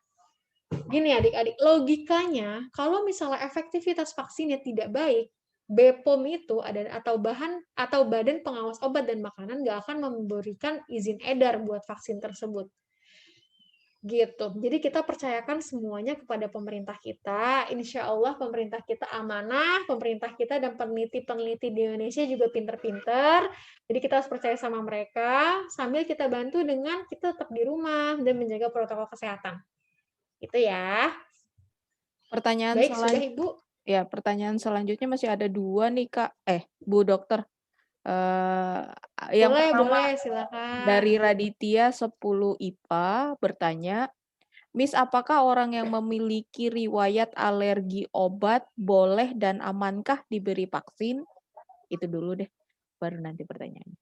gini adik-adik, logikanya kalau misalnya efektivitas vaksinnya tidak baik, BPOM itu atau Badan Pengawas Obat dan Makanan nggak akan memberikan izin edar buat vaksin tersebut. Gitu. Jadi kita percayakan semuanya kepada pemerintah kita. Insya Allah pemerintah kita amanah, pemerintah kita dan peneliti-peneliti di Indonesia juga pinter-pinter. Jadi kita harus percaya sama mereka, sambil kita bantu dengan kita tetap di rumah dan menjaga protokol kesehatan. Itu ya. Pertanyaan Baik, sudah Ibu. Ya, pertanyaan selanjutnya masih ada 2 nih, Kak. Bu Dokter. Yang pertama, silakan. dari Raditya 10 IPA bertanya, Miss, apakah orang yang memiliki riwayat alergi obat boleh dan amankah diberi vaksin? Itu dulu deh, baru nanti pertanyaannya.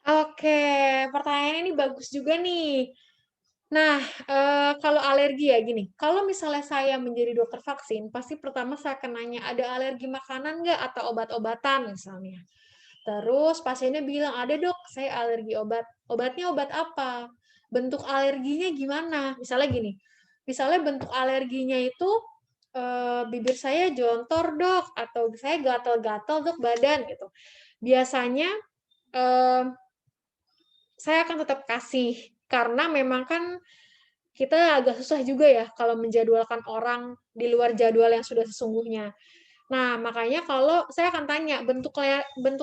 Oke, pertanyaan ini bagus juga nih. Nah, kalau alergi ya gini, kalau misalnya saya menjadi dokter vaksin, pasti pertama saya akan nanya, ada alergi makanan nggak atau obat-obatan misalnya. Terus pasiennya bilang, ada dok, saya alergi obat. Obatnya obat apa? Bentuk alerginya gimana? Misalnya gini, misalnya bentuk alerginya itu bibir saya jontor dok, atau saya gatal-gatal dok badan gitu. Biasanya saya akan tetap kasih, karena memang kan kita agak susah juga ya kalau menjadwalkan orang di luar jadwal yang sudah sesungguhnya. Nah, makanya kalau saya akan tanya bentuk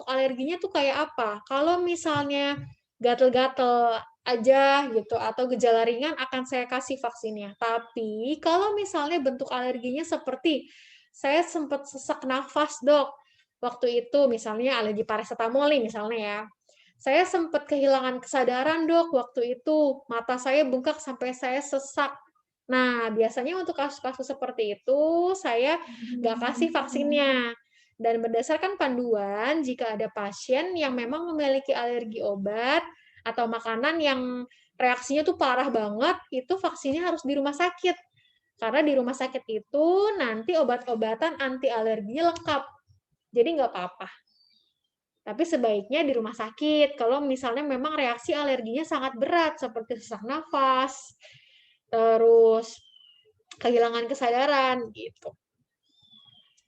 alerginya tuh kayak apa. Kalau misalnya gatel-gatel aja gitu atau gejala ringan akan saya kasih vaksinnya. Tapi kalau misalnya bentuk alerginya seperti saya sempat sesak nafas, Dok. Waktu itu misalnya alergi paracetamol nih misalnya ya. Saya sempat kehilangan kesadaran, Dok, waktu itu. Mata saya bengkak sampai saya sesak. Nah, biasanya untuk kasus-kasus seperti itu, saya nggak kasih vaksinnya. Dan berdasarkan panduan, jika ada pasien yang memang memiliki alergi obat atau makanan yang reaksinya tuh parah banget, itu vaksinnya harus di rumah sakit. Karena di rumah sakit itu nanti obat-obatan anti alergi lengkap. Jadi nggak apa-apa. Tapi sebaiknya di rumah sakit, kalau misalnya memang reaksi alerginya sangat berat, seperti sesak nafas, terus kehilangan kesadaran, gitu.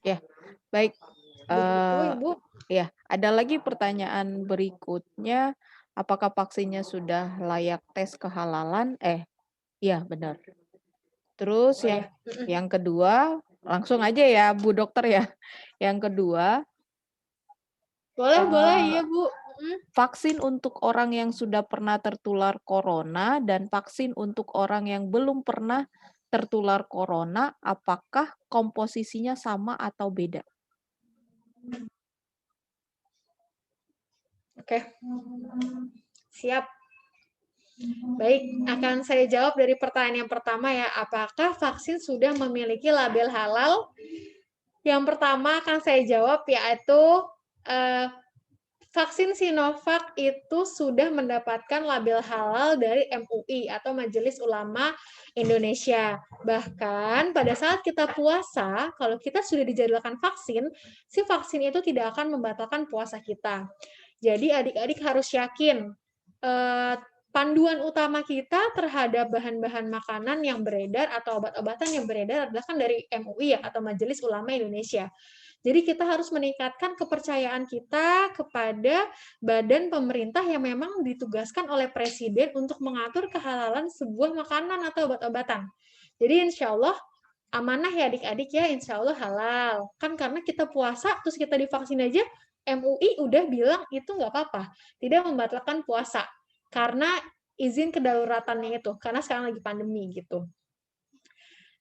Ya, baik. Begitu, Ibu. Ya, ada lagi pertanyaan berikutnya, apakah vaksinnya sudah layak tes kehalalan? Iya benar. Terus yang kedua, langsung aja ya Bu Dokter ya. Yang kedua, boleh iya Bu. Vaksin untuk orang yang sudah pernah tertular corona dan vaksin untuk orang yang belum pernah tertular corona, apakah komposisinya sama atau beda? Oke. Siap. Baik, akan saya jawab dari pertanyaan yang pertama ya. Apakah vaksin sudah memiliki label halal? Yang pertama akan saya jawab yaitu vaksin Sinovac itu sudah mendapatkan label halal dari MUI atau Majelis Ulama Indonesia. Bahkan pada saat kita puasa, kalau kita sudah dijadwalkan vaksin, si vaksin itu tidak akan membatalkan puasa kita. Jadi adik-adik harus yakin panduan utama kita terhadap bahan-bahan makanan yang beredar atau obat-obatan yang beredar adalah kan dari MUI ya, atau Majelis Ulama Indonesia. Jadi kita harus meningkatkan kepercayaan kita kepada badan pemerintah yang memang ditugaskan oleh Presiden untuk mengatur kehalalan sebuah makanan atau obat-obatan. Jadi insya Allah amanah ya adik-adik ya, insya Allah halal. Kan karena kita puasa, terus kita divaksin aja, MUI udah bilang itu nggak apa-apa, tidak membatalkan puasa. Karena izin kedaruratannya itu, karena sekarang lagi pandemi gitu.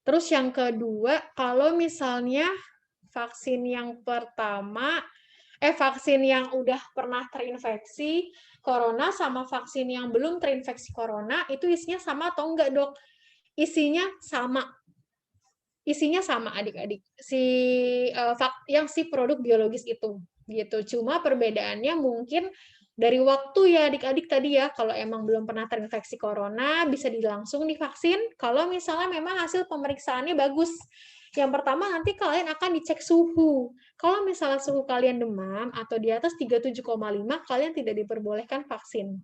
Terus yang kedua, kalau misalnya vaksin yang pertama, vaksin yang udah pernah terinfeksi corona sama vaksin yang belum terinfeksi corona, itu isinya sama atau enggak, Dok? Isinya sama. Isinya sama adik-adik. Yang si produk biologis itu gitu. Cuma perbedaannya mungkin dari waktu ya adik-adik tadi ya, kalau emang belum pernah terinfeksi corona bisa langsung divaksin. Kalau misalnya memang hasil pemeriksaannya bagus, Yang pertama nanti kalian akan dicek suhu. Kalau misalnya suhu kalian demam atau di atas 37,5, kalian tidak diperbolehkan vaksin.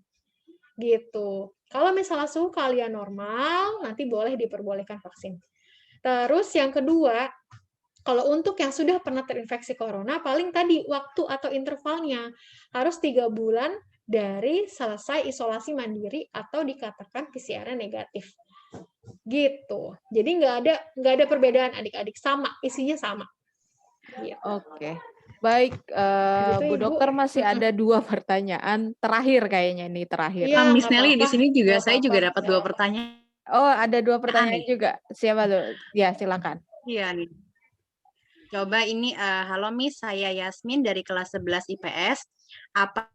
Gitu. Kalau misalnya suhu kalian normal, nanti boleh diperbolehkan vaksin. Terus yang kedua, kalau untuk yang sudah pernah terinfeksi corona, paling tadi waktu atau intervalnya harus 3 bulan dari selesai isolasi mandiri atau dikatakan PCR-nya negatif. Gitu. Jadi nggak ada perbedaan adik-adik, sama, isinya sama. Gitu. Oke. Baik, Gitu, Bu Ibu. Dokter masih ada 2 pertanyaan terakhir kayaknya ini terakhir. Iya, Miss nggak Nelly, di apa-apa. sini juga Nggak saya juga apa-apa. dapat 2 pertanyaan Oh, ada 2 pertanyaan nih. juga. Siapa tuh? Ya, silakan. Iya nih. Coba ini, halo Miss, saya Yasmin dari kelas 11 IPS. Apa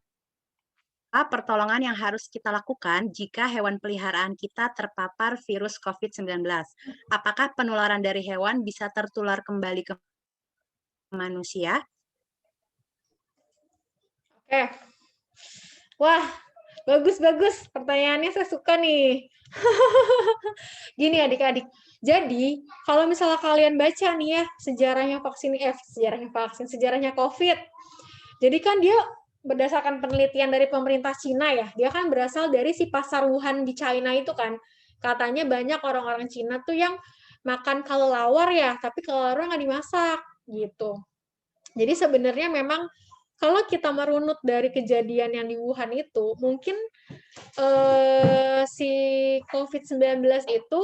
pertolongan yang harus kita lakukan jika hewan peliharaan kita terpapar virus COVID-19? Apakah penularan dari hewan bisa tertular kembali ke manusia? Oke. Wah, bagus-bagus. Pertanyaannya saya suka nih. Gini adik-adik. Jadi, kalau misalnya kalian baca nih ya, sejarahnya COVID. Jadi kan dia berdasarkan penelitian dari pemerintah Cina ya, dia kan berasal dari si pasar Wuhan di China itu kan. Katanya banyak orang-orang Cina tuh yang makan kelelawar ya, tapi kelelawar nggak dimasak gitu. Jadi sebenarnya memang kalau kita merunut dari kejadian yang di Wuhan itu, mungkin si COVID-19 itu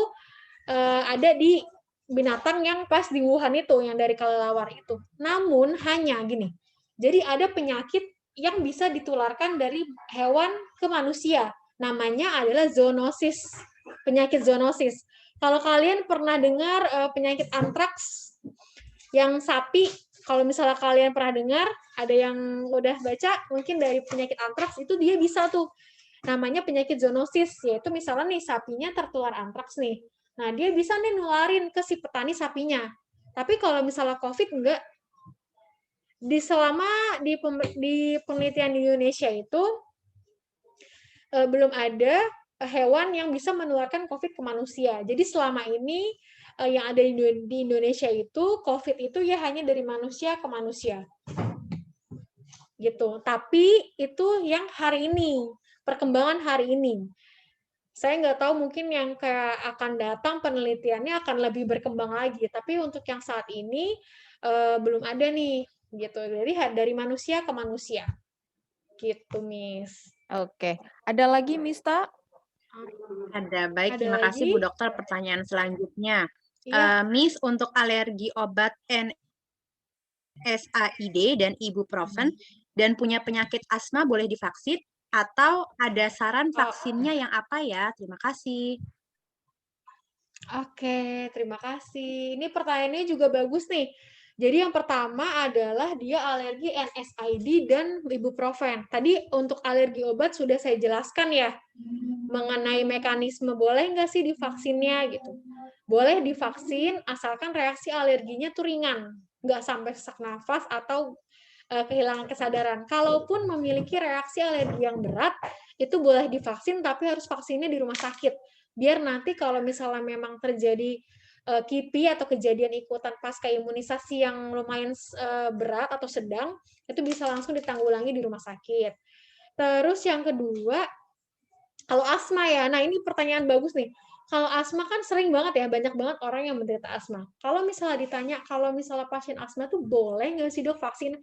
ada di binatang yang pas di Wuhan itu, yang dari kelelawar itu. Namun hanya gini, jadi ada penyakit yang bisa ditularkan dari hewan ke manusia. Namanya adalah zoonosis, penyakit zoonosis. Kalau kalian pernah dengar penyakit antraks yang sapi, kalau misalnya kalian pernah dengar, ada yang udah baca, mungkin dari penyakit antraks itu dia bisa tuh, namanya penyakit zoonosis, yaitu misalnya nih sapinya tertular antraks nih. Nah, dia bisa nih nularin ke si petani sapinya. Tapi kalau misalnya COVID enggak. Selama di penelitian di Indonesia itu belum ada hewan yang bisa menularkan COVID ke manusia. Jadi selama ini yang ada di Indonesia itu COVID itu ya hanya dari manusia ke manusia. Gitu. Tapi itu yang hari ini, perkembangan hari ini. Saya nggak tahu, mungkin yang kayak akan datang penelitiannya akan lebih berkembang lagi. Tapi untuk yang saat ini belum ada nih. Gitu. Jadi dari manusia ke manusia. Gitu, Miss. Oke. Ada lagi, Mista? Ada. Baik, Ada terima kasih lagi? Bu Dokter. Pertanyaan selanjutnya. Iya. Miss, untuk alergi obat NSAID dan ibuprofen dan punya penyakit asma boleh divaksin? Atau ada saran vaksinnya yang apa ya? Terima kasih. Oke, terima kasih. Ini pertanyaannya juga bagus nih. Jadi yang pertama adalah dia alergi NSAID dan ibuprofen. Tadi untuk alergi obat sudah saya jelaskan ya, mengenai mekanisme boleh nggak sih divaksinnya gitu. Boleh divaksin asalkan reaksi alerginya tuh ringan, nggak sampai sesak nafas atau kehilangan kesadaran. Kalaupun memiliki reaksi alergi yang berat, itu boleh divaksin, tapi harus vaksinnya di rumah sakit. Biar nanti kalau misalnya memang terjadi KIPI atau kejadian ikutan pasca imunisasi yang lumayan berat atau sedang, itu bisa langsung ditanggulangi di rumah sakit. Terus yang kedua, kalau asma ya, nah ini pertanyaan bagus nih. Kalau asma kan sering banget ya, banyak banget orang yang menderita asma. Kalau misalnya ditanya, kalau misalnya pasien asma tuh boleh nggak sih dok vaksin?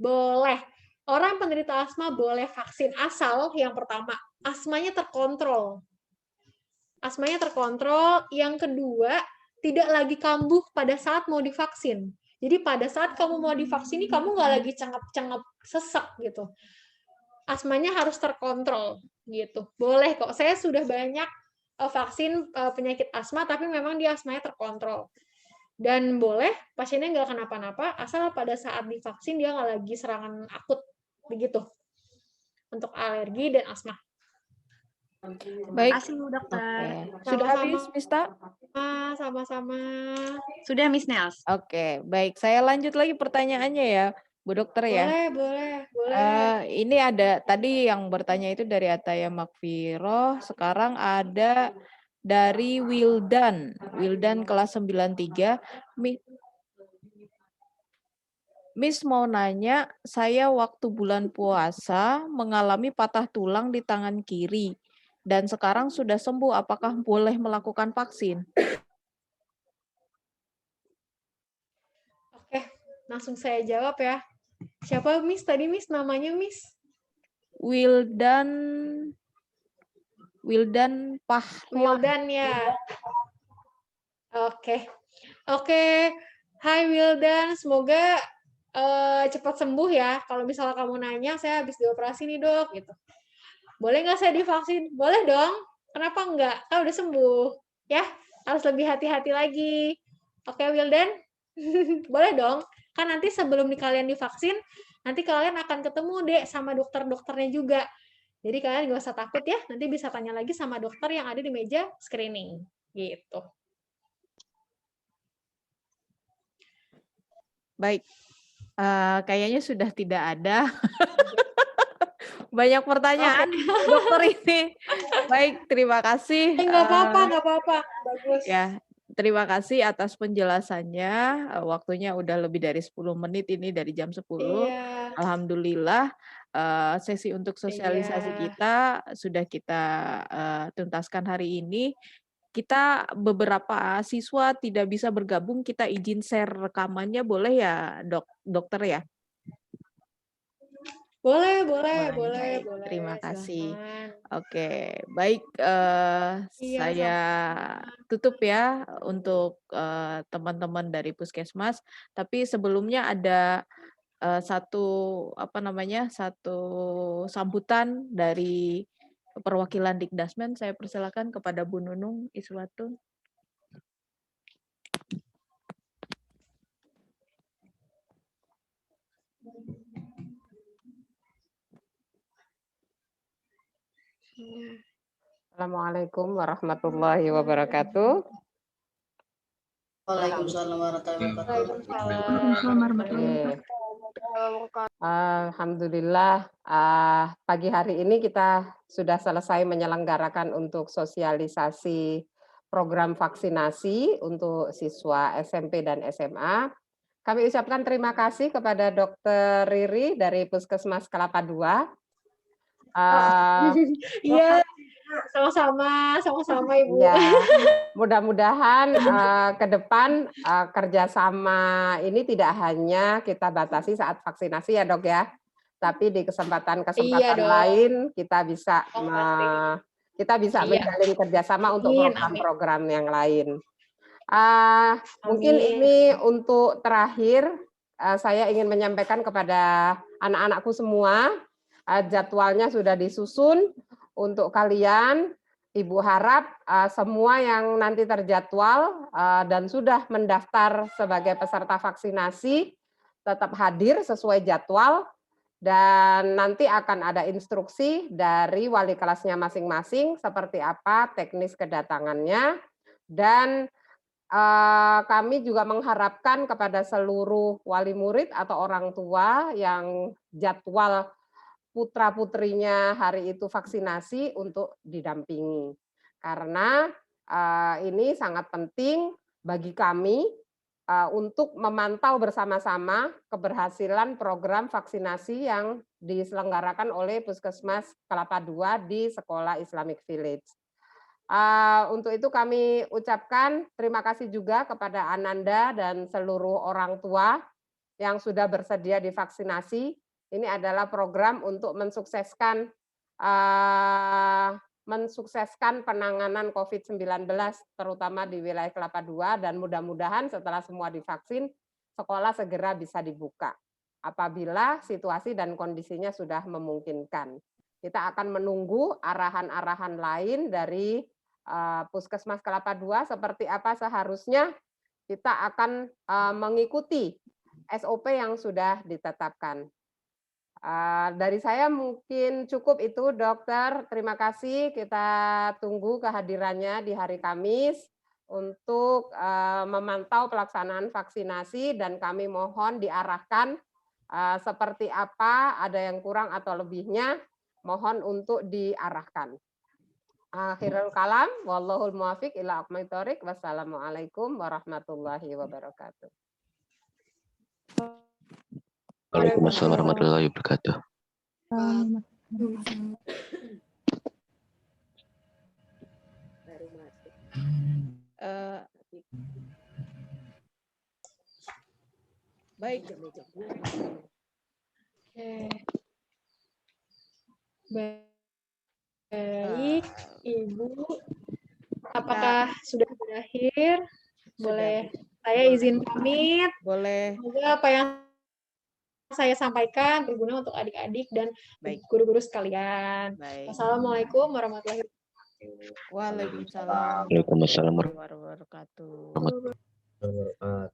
Boleh. Orang penderita asma boleh vaksin, asal yang pertama, asmanya terkontrol. Asmanya terkontrol. Yang kedua, tidak lagi kambuh pada saat mau divaksin. Jadi pada saat kamu mau divaksin ini kamu nggak lagi cengep-cengep sesek gitu. Asmanya harus terkontrol gitu. Boleh kok. Saya sudah banyak vaksin penyakit asma, tapi memang dia asmanya terkontrol. Dan boleh pasiennya nggak kenapa-napa, asal pada saat divaksin dia nggak lagi serangan akut begitu. Untuk alergi dan asma. Baik. Terima kasih Bu Dokter. Sudah habis, Mista? Sama-sama. Sudah, Miss Nels. Oke, baik. Saya lanjut lagi pertanyaannya ya, Bu Dokter ya. Boleh. Ini ada tadi yang bertanya itu dari Ataya Makfiroh, sekarang ada dari Wildan kelas 93. Miss mau nanya, saya waktu bulan puasa mengalami patah tulang di tangan kiri dan sekarang sudah sembuh. Apakah boleh melakukan vaksin? Oke, langsung saya jawab ya. Siapa Miss tadi Miss? Namanya Miss? Wildan Pahlah. Wildan ya. Oke. Hai Wildan, semoga cepat sembuh ya. Kalau misalnya kamu nanya, saya habis dioperasi nih dok, gitu. Boleh nggak saya divaksin? Boleh dong. Kenapa enggak? Kan udah sembuh. Ya, harus lebih hati-hati lagi. Oke Wildan? Boleh dong. Kan nanti sebelum kalian divaksin, nanti kalian akan ketemu deh sama dokter-dokternya juga. Jadi kalian nggak usah takut ya. Nanti bisa tanya lagi sama dokter yang ada di meja screening. Gitu. Baik, kayaknya sudah tidak ada. Banyak pertanyaan dokter ini. Baik, terima kasih. Nggak apa-apa. Bagus. Ya, terima kasih atas penjelasannya. Waktunya udah lebih dari 10 menit ini dari jam 10. Iya. Alhamdulillah, sesi untuk sosialisasi kita sudah kita tuntaskan hari ini. Kita beberapa siswa tidak bisa bergabung, kita izin share rekamannya, boleh ya dokter ya? Boleh. Terima kasih. Silahkan. Oke, baik. Iya, Saya tutup ya untuk teman-teman dari Puskesmas. Tapi sebelumnya ada satu sambutan dari perwakilan Dikdasmen. Saya persilakan kepada Bu Nunung Iswatun. Assalamualaikum warahmatullahi wabarakatuh. Waalaikumsalam warahmatullahi wabarakatuh. Alhamdulillah, pagi hari ini kita sudah selesai menyelenggarakan untuk sosialisasi program vaksinasi untuk siswa SMP dan SMA. Kami ucapkan terima kasih kepada Dr. Riri dari Puskesmas Kelapa II. Iya, sama-sama Ibu. Ya, mudah-mudahan ke depan kerjasama ini tidak hanya kita batasi saat vaksinasi ya dok ya, tapi di kesempatan-kesempatan lain kita bisa menjalin kerjasama untuk program-program yang lain. Mungkin ini untuk terakhir saya ingin menyampaikan kepada anak-anakku semua, jadwalnya sudah disusun untuk kalian. Ibu harap semua yang nanti terjadwal dan sudah mendaftar sebagai peserta vaksinasi tetap hadir sesuai jadwal, dan nanti akan ada instruksi dari wali kelasnya masing-masing seperti apa teknis kedatangannya. Dan kami juga mengharapkan kepada seluruh wali murid atau orang tua yang jadwal putra-putrinya hari itu vaksinasi untuk didampingi. Karena ini sangat penting bagi kami untuk memantau bersama-sama keberhasilan program vaksinasi yang diselenggarakan oleh Puskesmas Kelapa II di Sekolah Islamic Village. Untuk itu kami ucapkan terima kasih juga kepada Ananda dan seluruh orang tua yang sudah bersedia divaksinasi. Ini adalah program untuk mensukseskan penanganan COVID-19 terutama di wilayah Kelapa II, dan mudah-mudahan setelah semua divaksin sekolah segera bisa dibuka apabila situasi dan kondisinya sudah memungkinkan. Kita akan menunggu arahan-arahan lain dari Puskesmas Kelapa II seperti apa seharusnya kita akan mengikuti SOP yang sudah ditetapkan. Dari saya mungkin cukup itu, dokter. Terima kasih. Kita tunggu kehadirannya di hari Kamis untuk memantau pelaksanaan vaksinasi, dan kami mohon diarahkan seperti apa, ada yang kurang atau lebihnya, mohon untuk diarahkan. Akhirul kalam, wallahul muwafiq ila aqwamit thoriq. Wassalamualaikum warahmatullahi wabarakatuh. Waalaikumsalam warahmatullahi wabarakatuh. Baik. Baik, Ibu. Apakah sudah berakhir? Boleh saya izin pamit. Boleh. Semoga apa yang saya sampaikan berguna untuk adik-adik dan guru-guru sekalian. Wassalamualaikum warahmatullahi wabarakatuh. Waalaikumsalam Waalaikumsalam warahmatullahi wabarakatuh.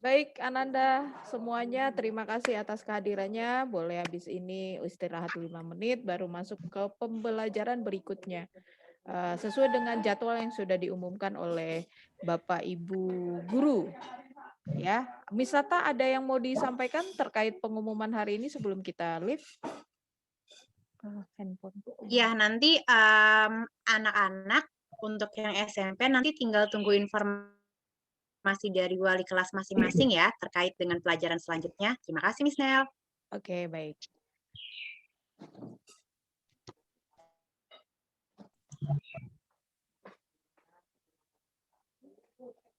Baik, Ananda, semuanya terima kasih atas kehadirannya. Boleh habis ini istirahat 5 menit, baru masuk ke pembelajaran berikutnya. Sesuai dengan jadwal yang sudah diumumkan oleh Bapak Ibu Guru. Ya, Miss Sata, ada yang mau disampaikan terkait pengumuman hari ini sebelum kita live? Handphone. Ya, nanti anak-anak untuk yang SMP nanti tinggal tunggu informasi dari wali kelas masing-masing ya terkait dengan pelajaran selanjutnya. Terima kasih, Miss Nel. Oke, baik.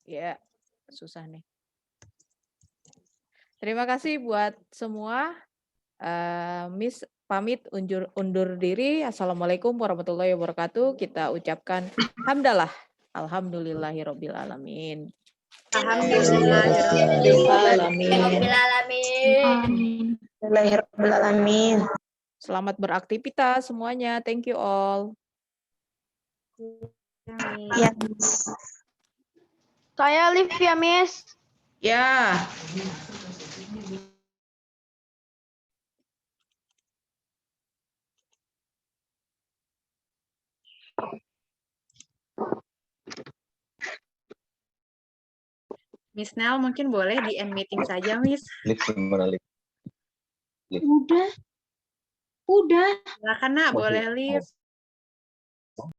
Ya, susah nih. Terima kasih buat semua. Miss pamit undur diri. Assalamualaikum warahmatullahi wabarakatuh. Kita ucapkan hamdalah. Alhamdulillahirabbil alamin. Alamin. Selamat beraktivitas semuanya. Thank you all. Ya. Saya live ya, Miss. Ya. Miss Nel mungkin boleh di end meeting saja, Miss. Udah. Silakan, Nak, boleh live.